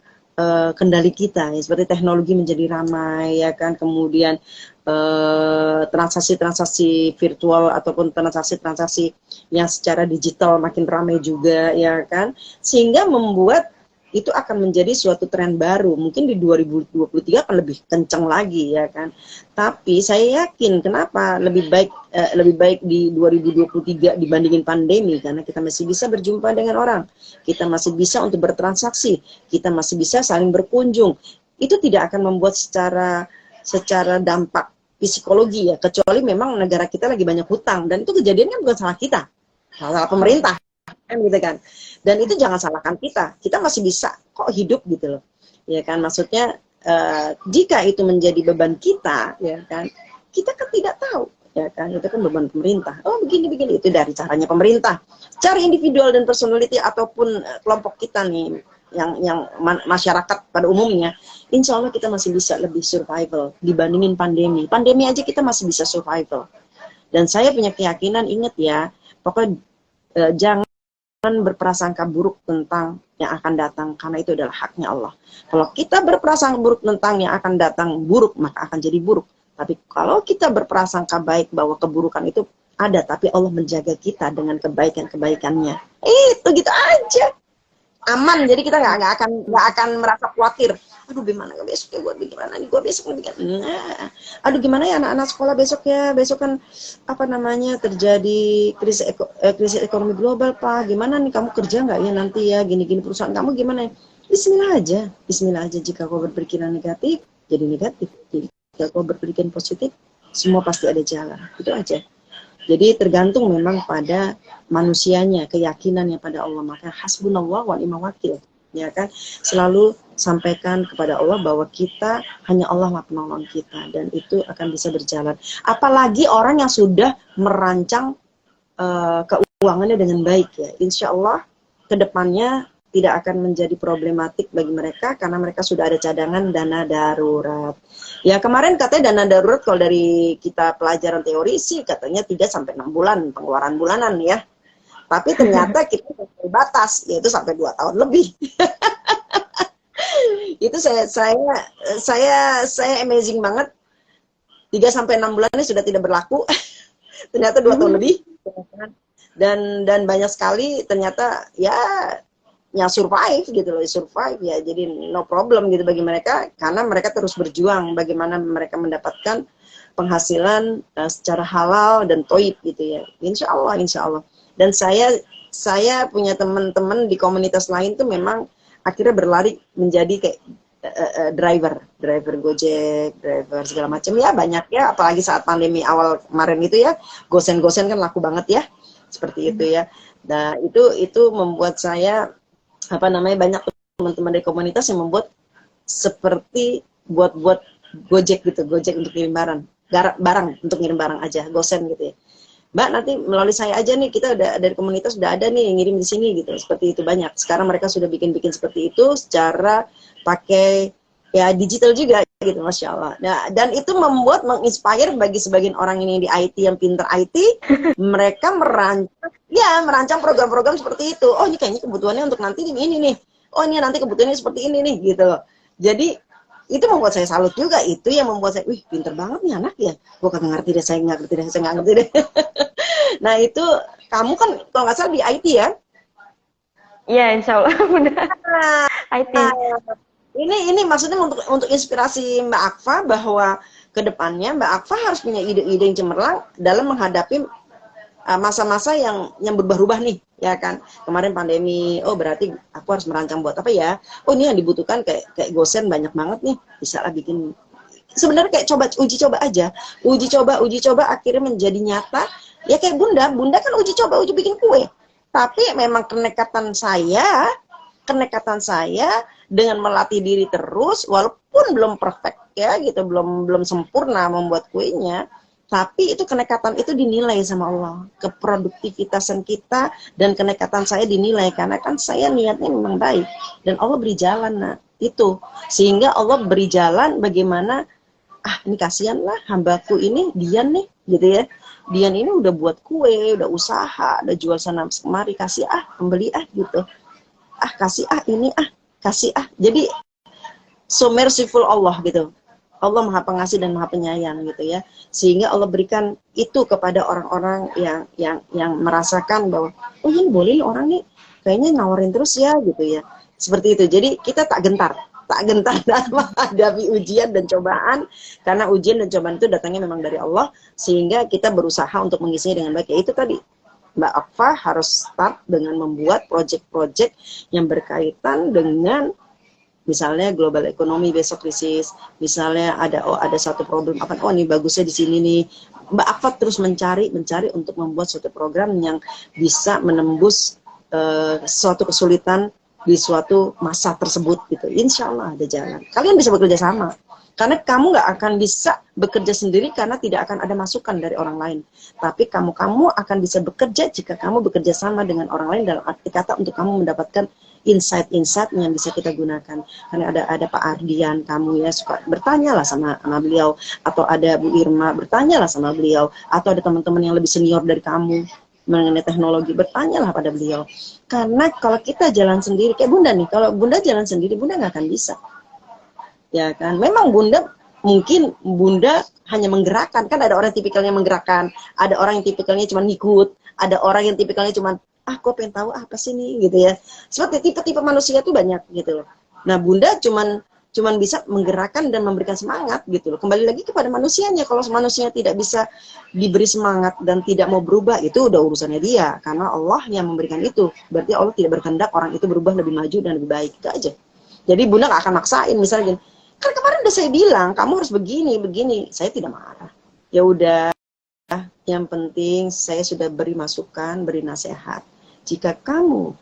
kendali kita ya, seperti teknologi menjadi ramai ya kan, kemudian transaksi virtual ataupun transaksi yang secara digital makin ramai juga ya kan, sehingga membuat itu akan menjadi suatu tren baru. Mungkin di 2023 akan lebih kencang lagi ya kan. Tapi saya yakin kenapa lebih baik di 2023 dibandingin pandemi, karena kita masih bisa berjumpa dengan orang, kita masih bisa untuk bertransaksi, kita masih bisa saling berkunjung. Itu tidak akan membuat secara dampak psikologi ya, kecuali memang negara kita lagi banyak hutang, dan itu kejadian kan bukan salah kita, salah pemerintah kan gitu kan. Dan itu jangan salahkan kita masih bisa kok hidup gitu loh ya kan, maksudnya jika itu menjadi beban kita ya kan, kita kan tidak tahu ya kan, itu kan beban pemerintah, oh begini itu dari caranya pemerintah, cara individual dan personality ataupun kelompok kita nih yang masyarakat pada umumnya, insya Allah kita masih bisa lebih survival dibandingin pandemi aja kita masih bisa survival. Dan saya punya keyakinan, ingat ya, pokoknya jangan berprasangka buruk tentang yang akan datang, karena itu adalah haknya Allah. Kalau kita berprasangka buruk tentang yang akan datang buruk, maka akan jadi buruk. Tapi kalau kita berprasangka baik bahwa keburukan itu ada, tapi Allah menjaga kita dengan kebaikan-kebaikannya, itu gitu aja, aman. Jadi kita nggak akan merasa khawatir. Aduh gimana besok ya, gue besok nah, aduh gimana ya anak-anak sekolah besok kan terjadi krisis ekonomi global Pak, gimana nih kamu kerja nggak ya nanti ya, gini perusahaan kamu gimana ya? Bismillah aja, jika kau berpikiran negatif jadi negatif, jika kau berpikiran positif semua pasti ada jalan, itu aja. Jadi tergantung memang pada manusianya, keyakinannya pada Allah. Maka hasbunallah wa ni'mal wakil, ya kan? Selalu sampaikan kepada Allah bahwa kita hanya Allah lah penolong kita, dan itu akan bisa berjalan. Apalagi orang yang sudah merancang keuangannya dengan baik, ya, insya Allah kedepannya tidak akan menjadi problematik bagi mereka karena mereka sudah ada cadangan dana darurat. Ya, kemarin katanya dana darurat kalau dari kita pelajaran teori sih katanya 3-6 bulan pengeluaran bulanan, ya. Tapi ternyata kita batas, yaitu sampai 2 tahun lebih. Itu saya amazing banget. 3-6 bulan ini sudah tidak berlaku. Ternyata 2 tahun lebih. Dan banyak sekali ternyata ya survive gitu loh, survive ya. Jadi no problem gitu bagi mereka karena mereka terus berjuang bagaimana mereka mendapatkan penghasilan secara halal dan toib gitu ya. Insya Allah. Dan saya punya teman-teman di komunitas lain tuh memang akhirnya berlari menjadi kayak driver Gojek, driver segala macam ya, banyak ya, apalagi saat pandemi awal kemarin itu ya, gosen kan laku banget ya, seperti itu ya. Nah, itu membuat saya banyak teman-teman dari komunitas yang membuat seperti buat Gojek gitu, Gojek untuk kirim barang untuk ngirim barang aja, gosen gitu ya. Mbak, nanti melalui saya aja nih, kita dari komunitas sudah ada nih yang ngirim di sini gitu, seperti itu banyak. Sekarang mereka sudah bikin seperti itu secara pakai ya digital juga gitu, Masya Allah. Nah, dan itu menginspire bagi sebagian orang ini di IT yang pinter IT, mereka merancang program-program seperti itu. Oh, ini kayaknya kebutuhannya untuk nanti ini nih. Oh, ini nanti kebutuhannya seperti ini nih gitu loh. Jadi itu membuat saya salut juga, itu yang membuat saya, wih pinter banget nih anak ya, gue kagak ngerti deh, saya nggak ngerti deh. Nah itu, kamu kan kalau nggak salah di IT ya? Iya, insya Allah benar. IT. Ini maksudnya untuk inspirasi Mbak Akfa bahwa kedepannya Mbak Akfa harus punya ide-ide yang cemerlang dalam menghadapi masa-masa yang berubah-ubah nih, ya kan. Kemarin pandemi, oh berarti aku harus merancang buat apa ya? Oh ini yang dibutuhkan kayak gosen banyak banget nih, bisa lah bikin. Sebenarnya kayak uji coba aja, uji coba akhirnya menjadi nyata. Ya kayak Bunda kan uji bikin kue. Tapi memang kenekatan saya dengan melatih diri terus, walaupun belum perfect ya gitu, belum sempurna membuat kuenya. Tapi itu kenekatan itu dinilai sama Allah, keproduktivitasan kita dan kenekatan saya dinilai karena kan saya niatnya memang baik dan Allah beri jalan, nah itu sehingga Allah beri jalan bagaimana ini kasihan lah hambaku ini Dian nih gitu ya, Dian ini udah buat kue, udah usaha, udah jual sana kemari, kasih pembeli gitu, kasih ini kasih jadi so merciful Allah gitu. Allah Maha Pengasih dan Maha Penyayang gitu ya, sehingga Allah berikan itu kepada orang-orang yang merasakan bahwa oh ini boleh orang nih kayaknya nawarin terus ya gitu ya, seperti itu. Jadi kita tak gentar dalam menghadapi ujian dan cobaan, karena ujian dan cobaan itu datangnya memang dari Allah, sehingga kita berusaha untuk mengisinya dengan baik. Ya itu tadi Mbak Akfa harus start dengan membuat project-project yang berkaitan dengan misalnya global ekonomi besok krisis, misalnya ada satu problem ini bagusnya di sini nih. Mbak Akfa terus mencari untuk membuat suatu program yang bisa menembus suatu kesulitan di suatu masa tersebut gitu. Insya Allah ada jalan. Kalian bisa bekerja sama. Karena kamu nggak akan bisa bekerja sendiri karena tidak akan ada masukan dari orang lain. Tapi kamu akan bisa bekerja jika kamu bekerja sama dengan orang lain, dalam arti kata untuk kamu mendapatkan insight-insight yang bisa kita gunakan. Karena ada Pak Ardian, kamu ya suka bertanyalah sama beliau, atau ada Bu Irma, bertanyalah sama beliau, atau ada teman-teman yang lebih senior dari kamu mengenai teknologi, bertanyalah pada beliau. Karena kalau kita jalan sendiri, kayak Bunda nih, kalau Bunda jalan sendiri, Bunda nggak akan bisa. Ya kan, memang Bunda hanya menggerakkan, kan ada orang yang tipikalnya menggerakkan, ada orang yang tipikalnya cuma ngikut, ada orang yang tipikalnya cuma gue pengen tahu apa sih nih gitu ya. Seperti tipe-tipe manusia tuh banyak gitu loh. Nah Bunda cuman bisa menggerakkan dan memberikan semangat gitu loh. Kembali lagi kepada manusianya, kalau manusia tidak bisa diberi semangat dan tidak mau berubah, itu udah urusannya dia, karena Allah yang memberikan itu. Berarti Allah tidak berkehendak orang itu berubah lebih maju dan lebih baik, itu aja. Jadi Bunda gak akan maksain, misalnya gini, kan kemarin udah saya bilang kamu harus begini, saya tidak marah. Ya udah, yang penting saya sudah beri masukan, beri nasihat. Jika kamu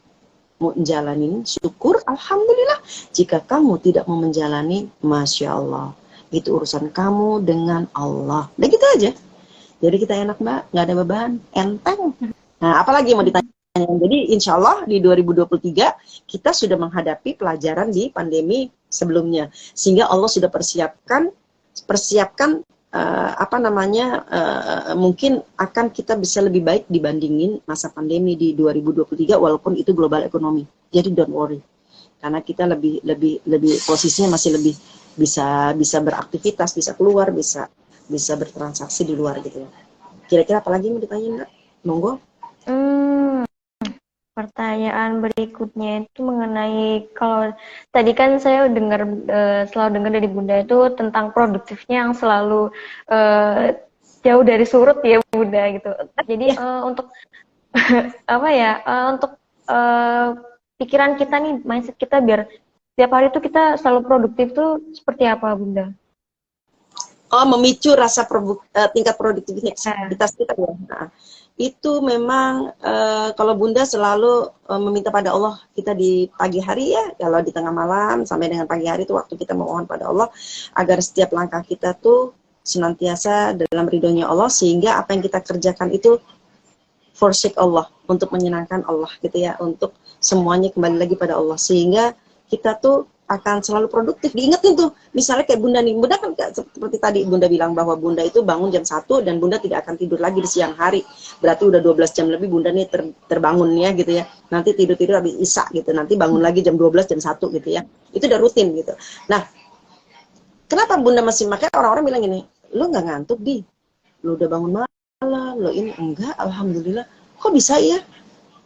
mau menjalani, syukur, alhamdulillah. Jika kamu tidak mau menjalani, masya Allah, itu urusan kamu dengan Allah. Udah gitu aja. Jadi kita enak Mbak, nggak ada beban, enteng. Nah, apalagi yang mau ditanya? Jadi insya Allah di 2023 kita sudah menghadapi pelajaran di pandemi sebelumnya, sehingga Allah sudah persiapkan mungkin akan kita bisa lebih baik dibandingin masa pandemi di 2023 walaupun itu global ekonomi. Jadi don't worry, karena kita lebih posisinya masih lebih bisa beraktivitas, bisa keluar, bisa bertransaksi di luar gitu ya. Kira-kira apa lagi mau ditanya Mbak? Monggo. Pertanyaan berikutnya itu mengenai, kalau tadi kan saya selalu dengar dari Bunda itu tentang produktifnya yang selalu jauh dari surut ya Bunda gitu. Jadi untuk untuk pikiran kita nih, mindset kita biar setiap hari itu kita selalu produktif tuh seperti apa Bunda? Memicu rasa tingkat produktivitas kita ya. Nah, itu memang kalau Bunda selalu meminta pada Allah kita di pagi hari ya, kalau di tengah malam sampai dengan pagi hari itu waktu kita memohon pada Allah agar setiap langkah kita tuh senantiasa dalam ridhonya Allah, sehingga apa yang kita kerjakan itu for sake Allah, untuk menyenangkan Allah gitu ya, untuk semuanya kembali lagi pada Allah, sehingga kita tuh akan selalu produktif. Diingetin tuh, misalnya kayak Bunda nih, Bunda kan seperti tadi Bunda bilang bahwa Bunda itu bangun jam 1 dan Bunda tidak akan tidur lagi di siang hari. Berarti udah 12 jam lebih Bunda nih terbangunnya gitu ya. Nanti tidur habis Isya gitu, nanti bangun lagi jam 12, jam 1 gitu ya. Itu udah rutin gitu. Nah, kenapa Bunda masih makanya orang-orang bilang gini, lu nggak ngantuk di? Lu udah bangun malam, lu ini enggak, alhamdulillah. Kok bisa ya?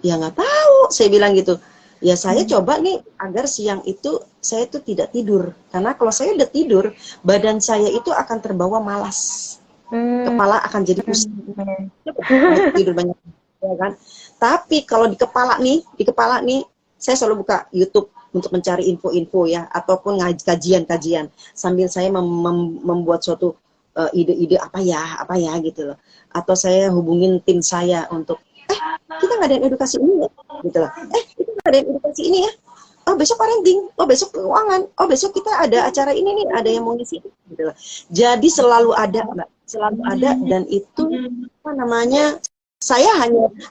Ya nggak tahu, saya bilang gitu. Ya saya coba nih agar siang itu saya tuh tidak tidur, karena kalau saya udah tidur badan saya itu akan terbawa malas, kepala akan jadi pusing, tidur banyak ya kan. Tapi kalau di kepala nih saya selalu buka YouTube untuk mencari info-info ya, ataupun kajian-kajian sambil saya membuat suatu ide-ide apa ya gitu loh, atau saya hubungin tim saya untuk kita ngadain edukasi ini ya gitu loh, kita ngadain edukasi ini ya, oh besok parenting, oh besok keuangan, oh besok kita ada acara ini nih, ada yang mau ngisi gitu loh. Jadi selalu ada Mbak, selalu ada, dan itu apa namanya, saya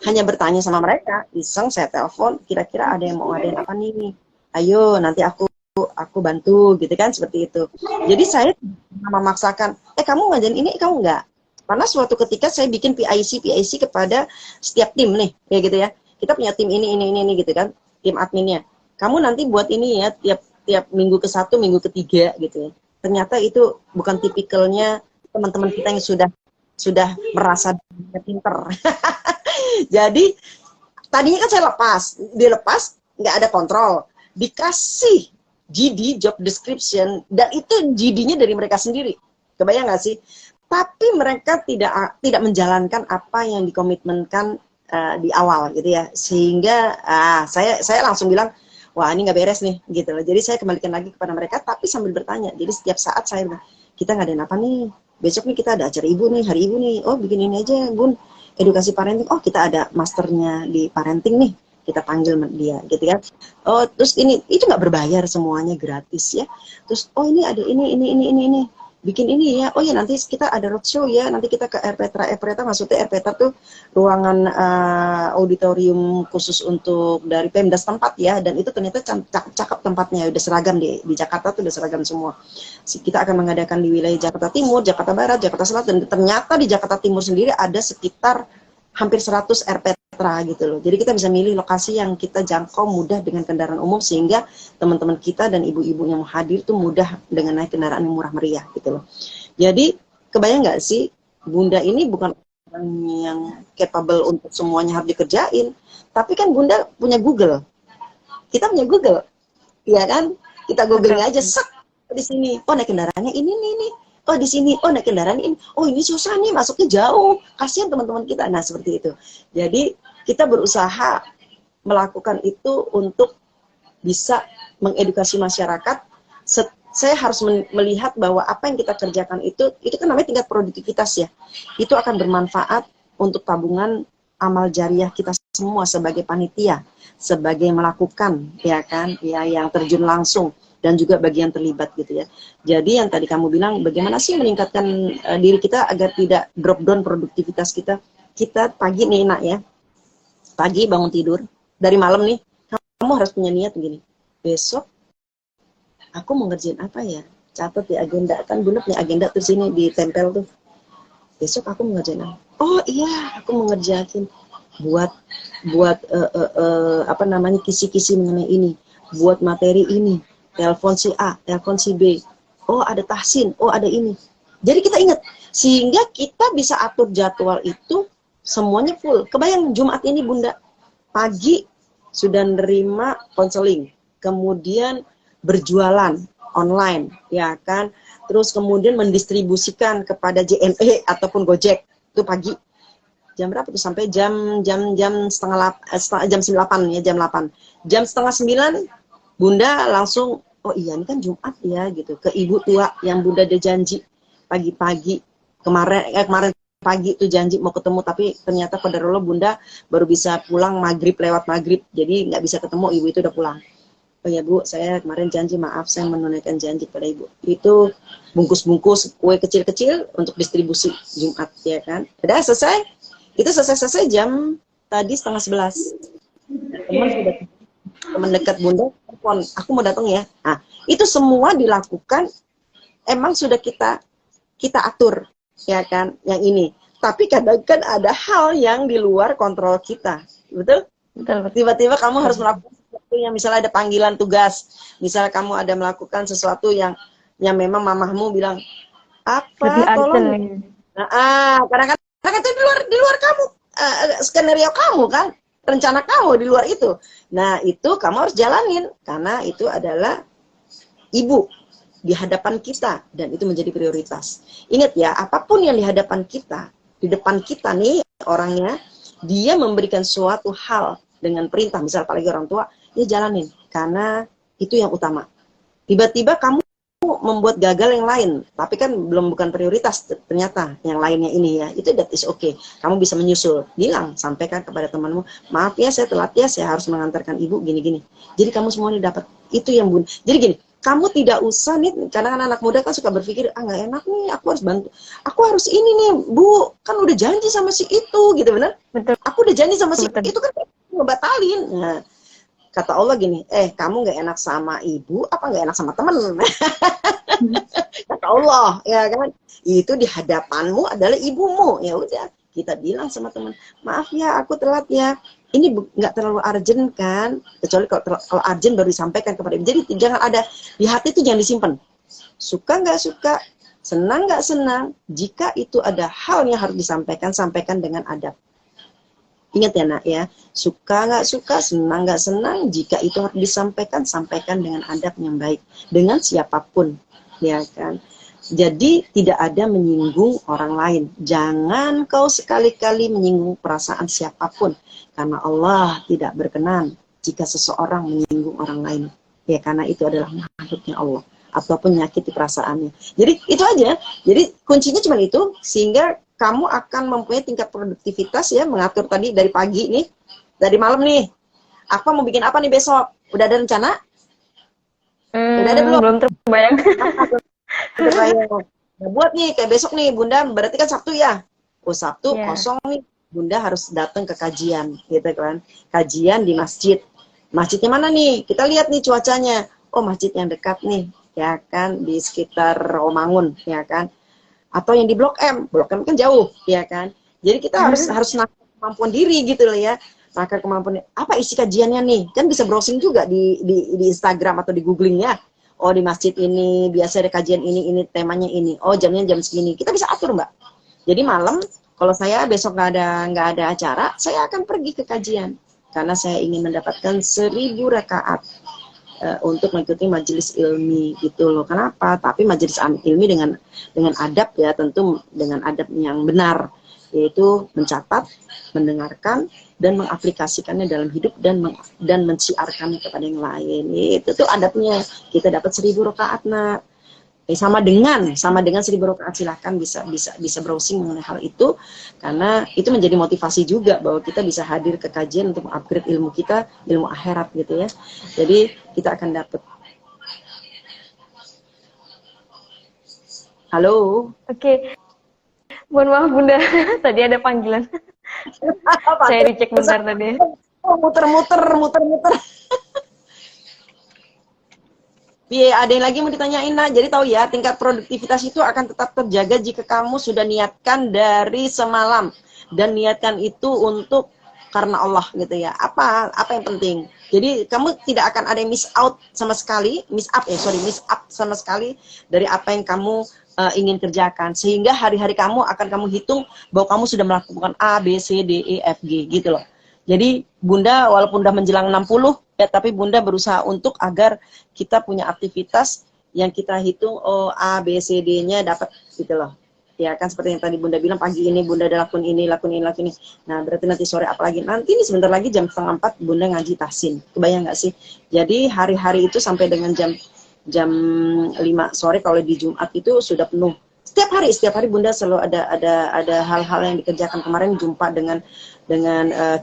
hanya bertanya sama mereka, iseng saya telepon, kira-kira ada yang mau ngadain apa nih, ayo nanti aku bantu gitu kan, seperti itu. Jadi saya memaksakan, kamu ngajarin ini, kamu enggak. Karena suatu ketika saya bikin PIC kepada setiap tim nih, kayak gitu ya. Kita punya tim ini gitu kan, tim adminnya. Kamu nanti buat ini ya, tiap minggu ke-1, minggu ke-3 gitu ya. Ternyata itu bukan tipikalnya teman-teman kita yang sudah merasa pinter. Jadi tadinya kan saya dilepas, nggak ada kontrol, dikasih GD, job description, dan itu GD-nya dari mereka sendiri. Kebayang nggak sih? Tapi mereka tidak menjalankan apa yang dikomitmenkan di awal gitu ya, sehingga saya langsung bilang, wah ini nggak beres nih gitu loh. Jadi saya kembalikan lagi kepada mereka, tapi sambil bertanya. Jadi setiap saat saya bilang, kita ngadain apa nih, besok nih kita ada acara ibu nih, hari ibu nih, oh bikin ini aja Bun, edukasi parenting, oh kita ada masternya di parenting nih, kita panggil dia gitu kan. Oh terus itu nggak berbayar, semuanya gratis ya. Terus oh ini ada ini bikin ini ya, oh ya nanti kita ada roadshow ya, nanti kita ke Erpetra, maksudnya Erpetra tuh ruangan auditorium khusus untuk dari Pemda setempat ya, dan itu ternyata cakep tempatnya, udah seragam di Jakarta tuh udah seragam semua. Kita akan mengadakan di wilayah Jakarta Timur, Jakarta Barat, Jakarta Selatan, dan ternyata di Jakarta Timur sendiri ada sekitar hampir 100 Erpetra gitu loh. Jadi kita bisa milih lokasi yang kita jangkau mudah dengan kendaraan umum, sehingga teman-teman kita dan ibu-ibu yang mau hadir tuh mudah dengan naik kendaraan yang murah meriah gitu loh. Jadi kebayang nggak sih, Bunda ini bukan orang yang capable untuk semuanya harus dikerjain, tapi kan Bunda punya Google, kita punya Google, ya kan? Kita googling aja, di sini, oh naik kendaraannya ini nih. Oh di sini, oh naik kendaraan ini, oh ini susah nih, masuknya jauh, kasihan teman-teman kita. Nah seperti itu. Jadi kita berusaha melakukan itu untuk bisa mengedukasi masyarakat. Saya harus melihat bahwa apa yang kita kerjakan itu kan namanya tingkat produktivitas ya. Itu akan bermanfaat untuk tabungan amal jariah kita semua sebagai panitia, sebagai melakukan, ya kan, ya yang terjun langsung dan juga bagi yang terlibat gitu ya. Jadi yang tadi kamu bilang, bagaimana sih meningkatkan diri kita agar tidak drop down produktivitas kita? Kita pagi nih nak ya, pagi bangun tidur, dari malam nih, kamu harus punya niat gini, besok aku mau ngerjain apa ya? Catat di agenda, kan Bunda punya agenda tuh sini ditempel tuh. Besok aku mau ngerjain apa? Oh iya, aku mau ngerjain buat apa namanya, kisi-kisi mengenai ini, buat materi ini, telepon si A, telepon si B. Oh ada tahsin, oh ada ini. Jadi kita ingat, sehingga kita bisa atur jadwal itu semuanya full. Kebayang Jumat ini Bunda pagi sudah nerima konseling, kemudian berjualan online, ya kan, terus kemudian mendistribusikan kepada JNE ataupun Gojek itu pagi jam berapa tuh, sampai jam setengah jam 8 ya, jam setengah 9 Bunda langsung, oh iya ini kan Jumat ya gitu, ke ibu tua yang Bunda ada janji pagi-pagi kemarin pagi itu janji mau ketemu, tapi ternyata qadarullah Bunda baru bisa pulang lewat maghrib, jadi nggak bisa ketemu, ibu itu udah pulang. Oh ya Bu, saya kemarin janji, maaf saya menunaikan janji pada ibu. Itu bungkus-bungkus kue kecil-kecil untuk distribusi Jumat, ya kan. Udah selesai. Itu selesai jam tadi setengah 11. Teman dekat Bunda telepon, aku mau datang ya. Nah, itu semua dilakukan, emang sudah kita atur, ya kan, yang ini. Tapi kadang kan ada hal yang di luar kontrol kita, betul? Betul. Tiba-tiba kamu harus melakukan sesuatu yang misalnya ada panggilan tugas, misalnya kamu ada melakukan sesuatu yang memang mamahmu bilang apa, tolong. Nah, kadang-kadang itu di luar kamu, skenario kamu kan, rencana kamu di luar itu. Nah itu kamu harus jalanin, karena itu adalah ibu di hadapan kita dan itu menjadi prioritas. Ingat ya, apapun yang di hadapan kita, di depan kita nih orangnya, dia memberikan suatu hal dengan perintah, misal apalagi orang tua, ya jalanin, karena itu yang utama. Tiba-tiba kamu membuat gagal yang lain, tapi kan bukan prioritas ternyata yang lainnya ini ya, itu that is okay. Kamu bisa menyusul, bilang, sampaikan kepada temanmu, maaf ya saya telat ya, saya harus mengantarkan ibu gini-gini. Jadi kamu semuanya dapat, itu yang Bun. Jadi gini, kamu tidak usah nih, karena anak muda kan suka berpikir, nggak enak nih, aku harus bantu, aku harus ini nih Bu, kan udah janji sama si itu, gitu bener? Betul. Aku udah janji sama si Betul. itu kan ngebatalin. Nah, kata Allah gini, kamu nggak enak sama ibu, apa nggak enak sama temen? Kata Allah, ya kan, itu di hadapanmu adalah ibumu. Ya udah, kita bilang sama teman, maaf ya aku telat ya, ini nggak terlalu urgent kan, kecuali kalau urgent baru disampaikan kepada ibu. Jadi jangan ada di hati, itu jangan disimpan. Suka nggak suka, senang nggak senang, jika itu ada hal yang harus disampaikan, sampaikan dengan adab. Ingat ya nak ya, suka nggak suka, senang nggak senang, jika itu harus disampaikan, sampaikan dengan adab yang baik, dengan siapapun, ya kan. Jadi tidak ada menyinggung orang lain. Jangan kau sekali-kali menyinggung perasaan siapapun, karena Allah tidak berkenan jika seseorang menyinggung orang lain, ya, karena itu adalah makhluknya Allah ataupun menyakiti perasaannya. Jadi itu aja. Jadi kuncinya cuma itu, sehingga kamu akan mempunyai tingkat produktivitas ya, mengatur tadi dari pagi nih, dari malam nih. Apa mau bikin apa nih besok? Udah ada rencana? Udah ada belum? Belum terbayang. Nah, buat nih, kayak besok nih Bunda, berarti kan Sabtu ya? Oh Sabtu kosong nih, Bunda harus datang ke kajian, gitu kan? Kajian di masjid. Masjidnya mana nih? Kita lihat nih cuacanya. Oh masjid yang dekat nih, ya kan? Di sekitar Romangun, ya kan? Atau yang di Blok M kan jauh, ya kan? Jadi kita harus nakar kemampuan diri gitu loh ya. Nakar kemampuan, apa isi kajiannya nih? Kan bisa browsing juga di Instagram atau di googling ya. Oh di masjid ini biasa ada kajian ini temanya ini. Oh jamnya jam segini. Kita bisa atur Mbak. Jadi malam kalau saya besok nggak ada acara, saya akan pergi ke kajian karena saya ingin mendapatkan 1000 rakaat. Untuk mengikuti majelis ilmi gitu loh. Kenapa? Tapi majelis ilmi dengan adab ya, tentu dengan adab yang benar, yaitu mencatat, mendengarkan, dan mengaplikasikannya dalam hidup dan menciarkannya kepada yang lain. Itu tuh adabnya. Kita dapat 1000 rakaat nak. Sama dengan 1000 rakaat. Silahkan bisa browsing mengenai hal itu, karena itu menjadi motivasi juga bahwa kita bisa hadir ke kajian untuk upgrade ilmu kita, ilmu akhirat gitu ya. Jadi kita akan dapat. Halo. Oke. Mohon maaf Bunda, tadi ada panggilan. Saya dicek bentar tadi. Muter-muter. Ada yang lagi mau ditanyain, nah? Jadi tahu ya, tingkat produktivitas itu akan tetap terjaga jika kamu sudah niatkan dari semalam dan niatkan itu untuk karena Allah gitu ya. Apa yang penting? Jadi kamu tidak akan ada yang miss up sama sekali dari apa yang kamu ingin kerjakan, sehingga hari-hari kamu akan kamu hitung bahwa kamu sudah melakukan A, B, C, D, E, F, G gitu loh. Jadi Bunda walaupun udah menjelang 60 ya, tapi Bunda berusaha untuk agar kita punya aktivitas yang kita hitung A, B, C, D-nya dapat gitu loh. Ya kan, seperti yang tadi Bunda bilang, pagi ini Bunda ada lakuin ini. Nah berarti nanti sore apalagi, nanti ini sebentar lagi jam 3:30 Bunda ngaji tahsin. Kebayang nggak sih? Jadi hari-hari itu sampai dengan jam 5 sore kalau di Jumat itu sudah penuh. Setiap hari Bunda selalu ada hal-hal yang dikerjakan. Kemarin jumpa dengan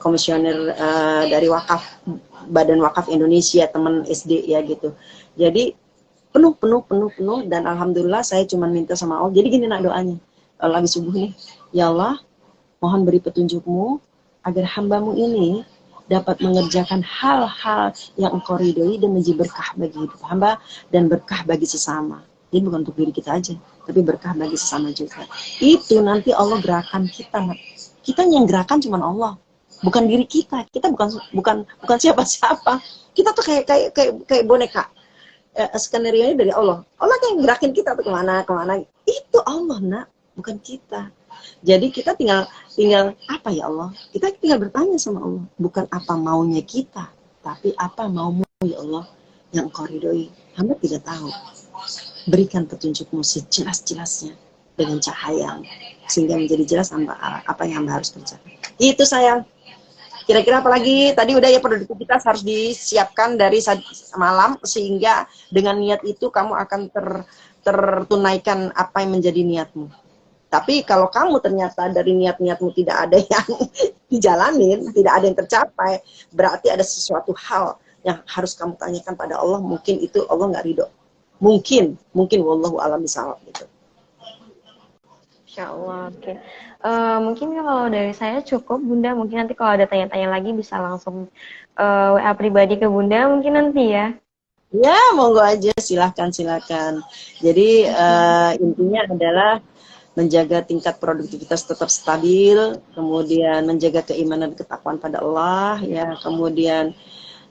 komisioner dari wakaf, Badan Wakaf Indonesia, teman SD ya gitu. Jadi penuh, dan alhamdulillah saya cuma minta sama Allah. Jadi gini nak doanya, lagi subuh nih, ya Allah, mohon beri petunjukmu agar hambamu ini dapat mengerjakan hal-hal yang Engkau ridhoi dan menjadi berkah bagi hidup hamba dan berkah bagi sesama. Jadi bukan untuk diri kita aja, tapi berkah bagi sesama juga. Itu nanti Allah gerakan kita, nak. Kita yang gerakan cuma Allah, bukan diri kita. Kita bukan siapa-siapa. Kita tuh kayak boneka. Skenario-nya dari Allah. Allah yang gerakin kita tuh kemana. Itu Allah, nak, bukan kita. Jadi kita tinggal apa ya Allah? Kita tinggal bertanya sama Allah. Bukan apa maunya kita, tapi apa maumu ya Allah yang Engkau ridhoi. Hamba tidak tahu. Berikan petunjukmu sejelas-jelasnya dengan cahaya sehingga menjadi jelas apa yang hamba harus kerjakan. Itu sayang. Kira-kira apa lagi? Tadi udah ya, produktivitas harus disiapkan dari malam, sehingga dengan niat itu kamu akan tertunaikan apa yang menjadi niatmu. Tapi kalau kamu ternyata dari niat-niatmu tidak ada yang dijalanin, tidak ada yang tercapai, berarti ada sesuatu hal yang harus kamu tanyakan pada Allah. Mungkin itu Allah nggak ridho. Mungkin wallahu a'lam bishawab gitu. Insya Allah, oke. Mungkin kalau dari saya cukup, Bunda. Mungkin nanti kalau ada tanya-tanya lagi bisa langsung WA pribadi ke Bunda, mungkin nanti ya. Ya, monggo aja, silakan. Jadi intinya adalah menjaga tingkat produktivitas tetap stabil, kemudian menjaga keimanan dan ketakwaan pada Allah, ya, kemudian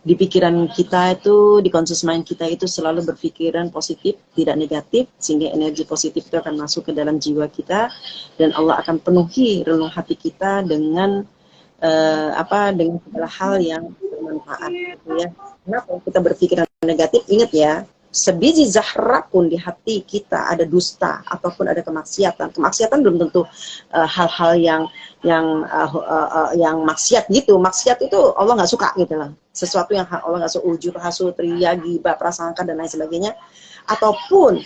di pikiran kita itu, di conscious mind kita itu selalu berpikiran positif, tidak negatif, sehingga energi positif itu akan masuk ke dalam jiwa kita, dan Allah akan penuhi relung hati kita dengan dengan segala hal yang bermanfaat, gitu ya. Kenapa kita berpikiran negatif? Ingat ya, sebiji zahra pun di hati kita ada dusta ataupun ada kemaksiatan. Kemaksiatan belum tentu hal-hal yang maksiat gitu. Maksiat itu Allah nggak suka gitu lah. Sesuatu yang Allah nggak suka, ujur, hasud, riya, ghibah, prasangka dan lain sebagainya. Ataupun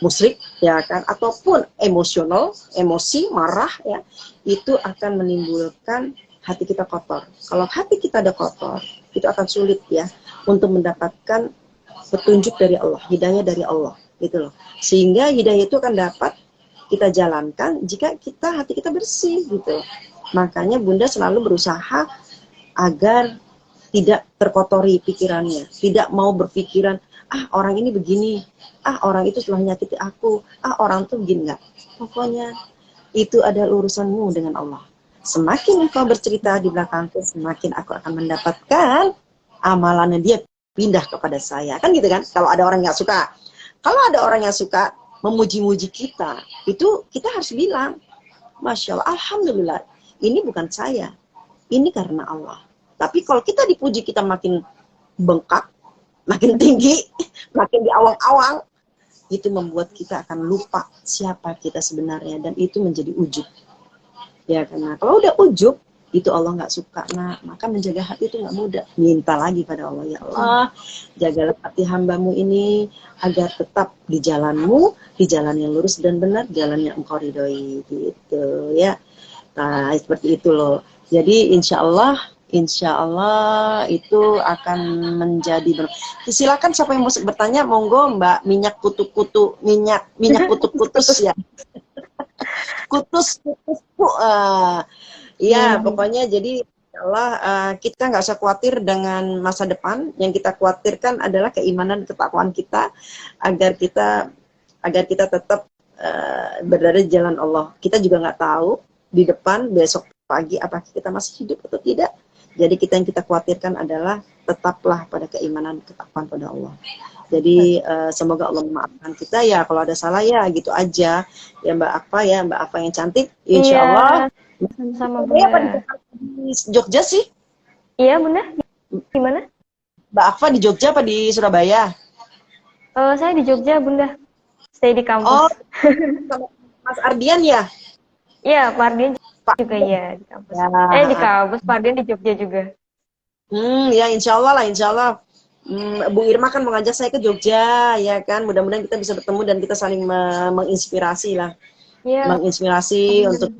musyrik, ya kan? Ataupun emosional, emosi, marah, ya, itu akan menimbulkan hati kita kotor. Kalau hati kita ada kotor, itu akan sulit ya untuk mendapatkan petunjuk dari Allah, hidayah dari Allah, gitu loh. Sehingga hidayah itu akan dapat kita jalankan jika hati kita bersih, gitu. Makanya Bunda selalu berusaha agar tidak terkotori pikirannya, tidak mau berpikiran, orang ini begini, orang itu telah menyakiti aku, orang itu begini, enggak. Pokoknya itu adalah urusanmu dengan Allah. Semakin engkau bercerita di belakangku, semakin aku akan mendapatkan amalannya dia pindah kepada saya, kan gitu kan? Kalau ada orang yang suka, memuji-muji kita, itu kita harus bilang, Masya Allah, Alhamdulillah, ini bukan saya, ini karena Allah. Tapi kalau kita dipuji, kita makin bengkak, makin tinggi, makin di awang-awang, itu membuat kita akan lupa siapa kita sebenarnya, dan itu menjadi ujub. Ya, karena kalau udah ujub, itu Allah nggak suka, nak. Maka menjaga hati itu nggak mudah. Minta lagi pada Allah, ya Allah, jagalah hati hambamu ini agar tetap di jalanmu, di jalan yang lurus dan benar, jalan yang engkau ridhoi, gitu ya. Nah, seperti itu loh. Jadi insya Allah itu akan menjadi silakan siapa yang mau bertanya, monggo Mbak. Minyak kutu-kutu, minyak kutu-kutus ya. Kutus. Ya, pokoknya jadi insya Allah kita nggak usah khawatir dengan masa depan. Yang kita khawatirkan adalah keimanan, ketakwaan kita agar kita tetap berada di jalan Allah. Kita juga nggak tahu di depan besok pagi apakah kita masih hidup atau tidak. Jadi yang kita khawatirkan adalah tetaplah pada keimanan, ketakwaan pada Allah. Jadi semoga Allah memaafkan kita ya, kalau ada salah ya gitu aja ya Mbak Akfa yang cantik, insya Allah. Sama Bunda. Di Jogja sih? Iya Bunda. Gimana? Mbak Akfa di Jogja apa di Surabaya? Saya di Jogja Bunda. Stay di kampus. Oh, sama Mas Ardian ya? Iya, Pak Ardian juga ya di kampus. Ya. Di kampus, Pak Ardian di Jogja juga. Ya insya Allah. Bu Irma kan mengajak saya ke Jogja, ya kan? Mudah-mudahan kita bisa bertemu dan kita saling menginspirasi lah. Iya. Menginspirasi untuk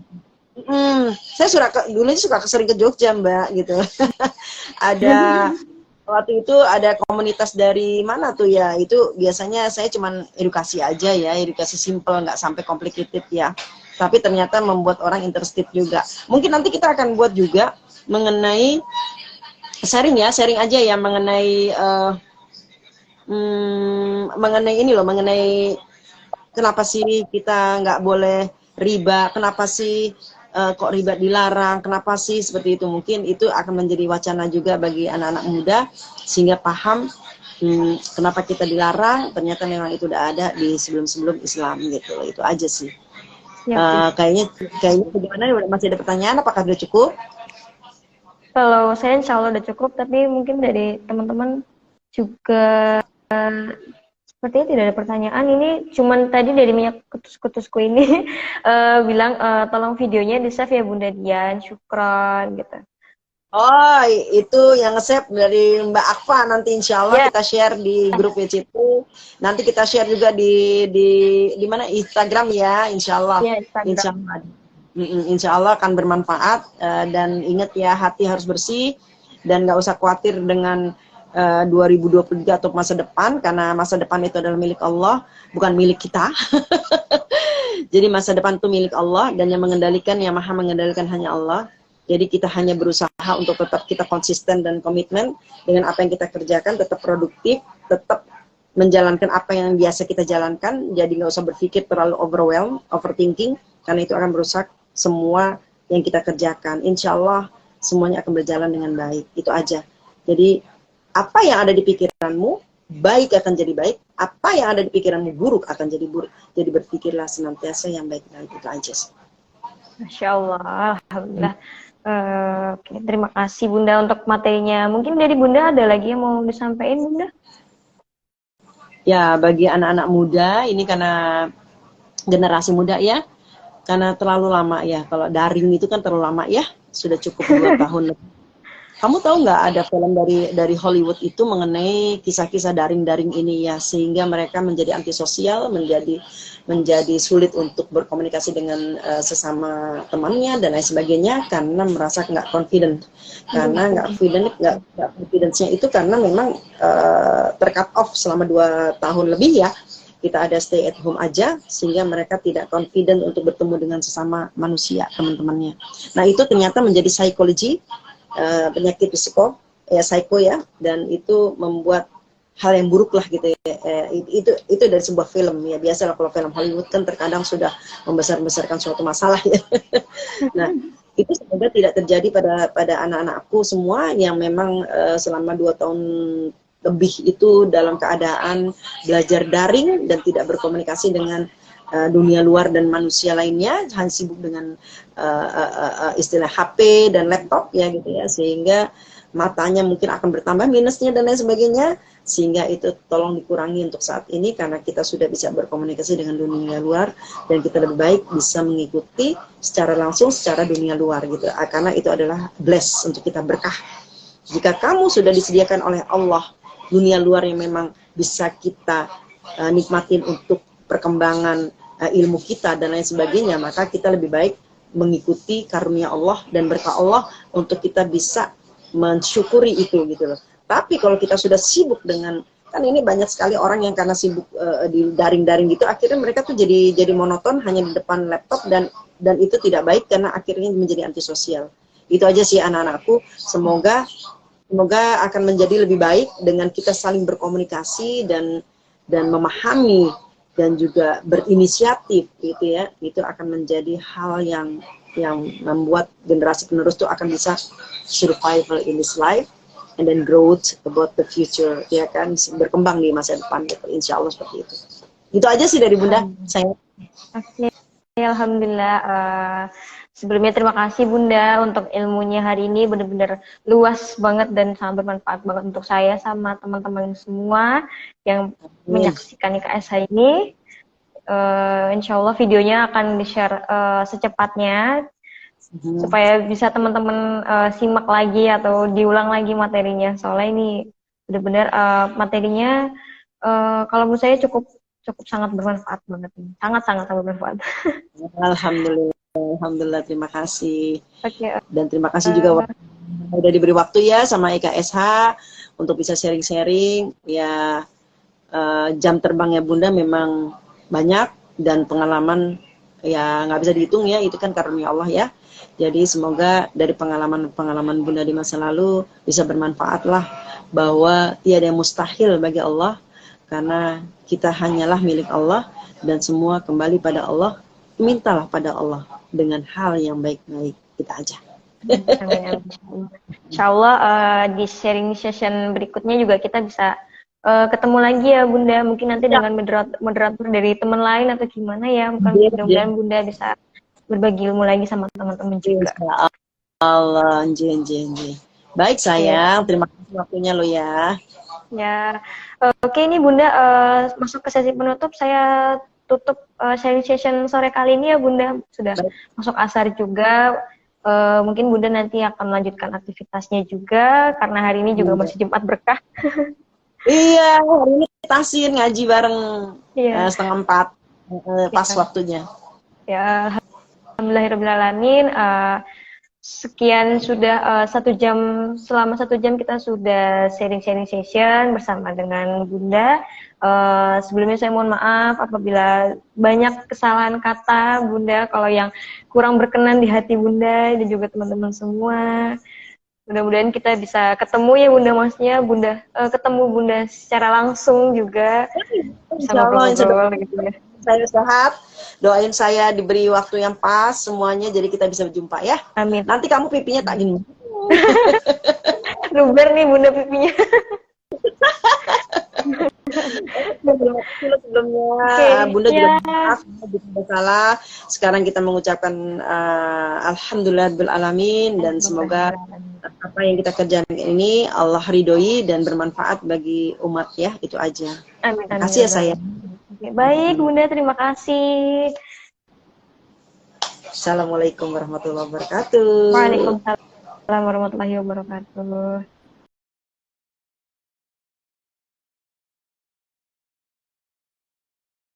saya dulu suka sering ke Jogja Mbak gitu. Ada waktu itu ada komunitas dari mana tuh ya, itu biasanya saya cuman edukasi aja ya, edukasi simple, nggak sampai complicated ya, tapi ternyata membuat orang interested juga. Mungkin nanti kita akan buat juga mengenai sharing aja ya mengenai ini loh, mengenai kenapa sih kita nggak boleh riba, kenapa sih kok riba dilarang, kenapa sih seperti itu. Mungkin itu akan menjadi wacana juga bagi anak-anak muda sehingga paham kenapa kita dilarang, ternyata memang itu udah ada di sebelum Islam gitu. Itu aja sih. Kayaknya bagaimana, masih ada pertanyaan, apakah sudah cukup? Kalau saya insya Allah udah cukup, tapi mungkin dari teman-teman juga sepertinya tidak ada pertanyaan. Ini cuman tadi dari minyak kutus-kutusku ini bilang tolong videonya di-save ya Bunda Dian, syukron gitu. Oh, itu yang nge-save dari Mbak Akfa, nanti insya Allah kita share di grup WC itu. Nanti kita share juga di mana, Instagram ya, insya Allah. Ya, Instagram. Insya Allah akan bermanfaat, dan ingat ya, hati harus bersih dan nggak usah khawatir dengan 2023 atau masa depan, karena masa depan itu adalah milik Allah, bukan milik kita. Jadi masa depan itu milik Allah, dan yang maha mengendalikan hanya Allah. Jadi kita hanya berusaha untuk tetap kita konsisten dan komitmen dengan apa yang kita kerjakan, tetap produktif, tetap menjalankan apa yang biasa kita jalankan. Jadi nggak usah berpikir terlalu overthinking, karena itu akan merusak semua yang kita kerjakan. Insya Allah semuanya akan berjalan dengan baik. Itu aja. Jadi apa yang ada di pikiranmu baik akan jadi baik, apa yang ada di pikiranmu buruk akan jadi buruk. Jadi berpikirlah senantiasa yang baik-baik. Itu aja sih. Masya Allah, alhamdulillah. Oke, terima kasih Bunda untuk materinya. Mungkin dari Bunda ada lagi yang mau disampaikan Bunda? Ya, bagi anak-anak muda ini, karena generasi muda ya, karena terlalu lama ya. Kalau daring itu kan terlalu lama ya, sudah cukup 2 tahun lebih. Kamu tahu nggak ada film dari Hollywood itu mengenai kisah-kisah daring-daring ini ya, sehingga mereka menjadi antisosial, menjadi sulit untuk berkomunikasi dengan sesama temannya dan lain sebagainya, karena merasa nggak confident. Karena nggak confidence-nya itu karena memang tercut off selama 2 tahun lebih ya. Kita ada stay at home aja, sehingga mereka tidak confident untuk bertemu dengan sesama manusia, teman-temannya. Nah itu ternyata menjadi psikologi, penyakit psycho ya, dan itu membuat hal yang buruk lah gitu ya. Itu dari sebuah film ya. Biasalah kalau film Hollywood kan terkadang sudah membesar-besarkan suatu masalah ya. Nah itu semoga tidak terjadi pada anak-anakku semua yang memang selama 2 tahun lebih itu dalam keadaan belajar daring dan tidak berkomunikasi dengan dunia luar dan manusia lainnya, hanya sibuk dengan istilah HP dan laptop ya gitu ya, sehingga matanya mungkin akan bertambah minusnya dan lain sebagainya, sehingga itu tolong dikurangi untuk saat ini karena kita sudah bisa berkomunikasi dengan dunia luar dan kita lebih baik bisa mengikuti secara langsung secara dunia luar gitu, karena itu adalah bless untuk kita, berkah. Jika kamu sudah disediakan oleh Allah dunia luar yang memang bisa kita nikmatin untuk perkembangan ilmu kita dan lain sebagainya, maka kita lebih baik mengikuti karunia Allah dan berkah Allah untuk kita bisa mensyukuri itu gitu loh. Tapi kalau kita sudah sibuk dengan, kan ini banyak sekali orang yang karena sibuk di daring-daring gitu, akhirnya mereka tuh jadi monoton hanya di depan laptop dan itu tidak baik karena akhirnya menjadi antisosial. Itu aja sih anak-anakku. Semoga akan menjadi lebih baik dengan kita saling berkomunikasi dan memahami dan juga berinisiatif gitu ya. Itu akan menjadi hal yang membuat generasi penerus itu akan bisa survival in this life and then growth about the future, ya kan, berkembang di masa depan gitu, insya Allah seperti itu. Itu aja sih dari Bunda saya. Oke, alhamdulillah. Sebelumnya terima kasih Bunda untuk ilmunya hari ini, benar-benar luas banget dan sangat bermanfaat banget untuk saya sama teman-teman semua yang menyaksikan IKSH ini. Insya Allah videonya akan di-share secepatnya supaya bisa teman-teman simak lagi atau diulang lagi materinya. Soalnya ini benar-benar materinya kalau menurut saya cukup sangat bermanfaat banget, sangat bermanfaat. Alhamdulillah, terima kasih. Okay. Dan terima kasih juga udah diberi waktu ya sama IKSH untuk bisa sharing-sharing ya. Jam terbangnya Bunda memang banyak dan pengalaman ya nggak bisa dihitung ya, itu kan karunia Allah ya. Jadi semoga dari pengalaman Bunda di masa lalu bisa bermanfaat lah, bahwa tiada yang mustahil bagi Allah karena kita hanyalah milik Allah dan semua kembali pada Allah. Mintalah pada Allah dengan hal yang baik-baik, kita aja. Insya Allah di sharing session berikutnya juga kita bisa ketemu lagi ya Bunda, mungkin nanti dengan moderator dari teman lain atau gimana ya, mudah-mudahan Bunda bisa berbagi ilmu lagi sama teman-teman juga. Allah, anjing. Baik sayang, terima kasih waktunya lo ya. Ya, oke ini Bunda masuk ke sesi penutup, saya tutup sharing session sore kali ini ya Bunda, sudah masuk asar juga. Mungkin Bunda nanti akan melanjutkan aktivitasnya juga karena hari ini juga masih Jumat berkah. Iya, hari ini tasin ngaji bareng 3:30 pas waktunya. Ya, alhamdulillahirobbilalamin. Sekian sudah 1 jam, selama 1 jam kita sudah sharing session bersama dengan Bunda. Sebelumnya saya mohon maaf apabila banyak kesalahan kata Bunda, kalau yang kurang berkenan di hati Bunda dan juga teman-teman semua. Mudah-mudahan kita bisa ketemu ya Bunda, maksudnya Bunda ketemu Bunda secara langsung juga, sama ngobrol gitu ya. Saya sehat, doain saya diberi waktu yang pas semuanya jadi kita bisa berjumpa ya. Amin. Nanti kamu pipinya tak gini. Luber nih Bunda pipinya. Sebelumnya Bunda juga maaf salah. Sekarang kita mengucapkan alhamdulillahirabbil alamin dan semoga apa yang kita kerjakan ini Allah ridhoi dan bermanfaat bagi umat ya, itu aja. Amin. Terima kasih ya sayang. Baik Bunda, terima kasih. Assalamualaikum warahmatullahi wabarakatuh. Waalaikumsalam warahmatullahi wabarakatuh.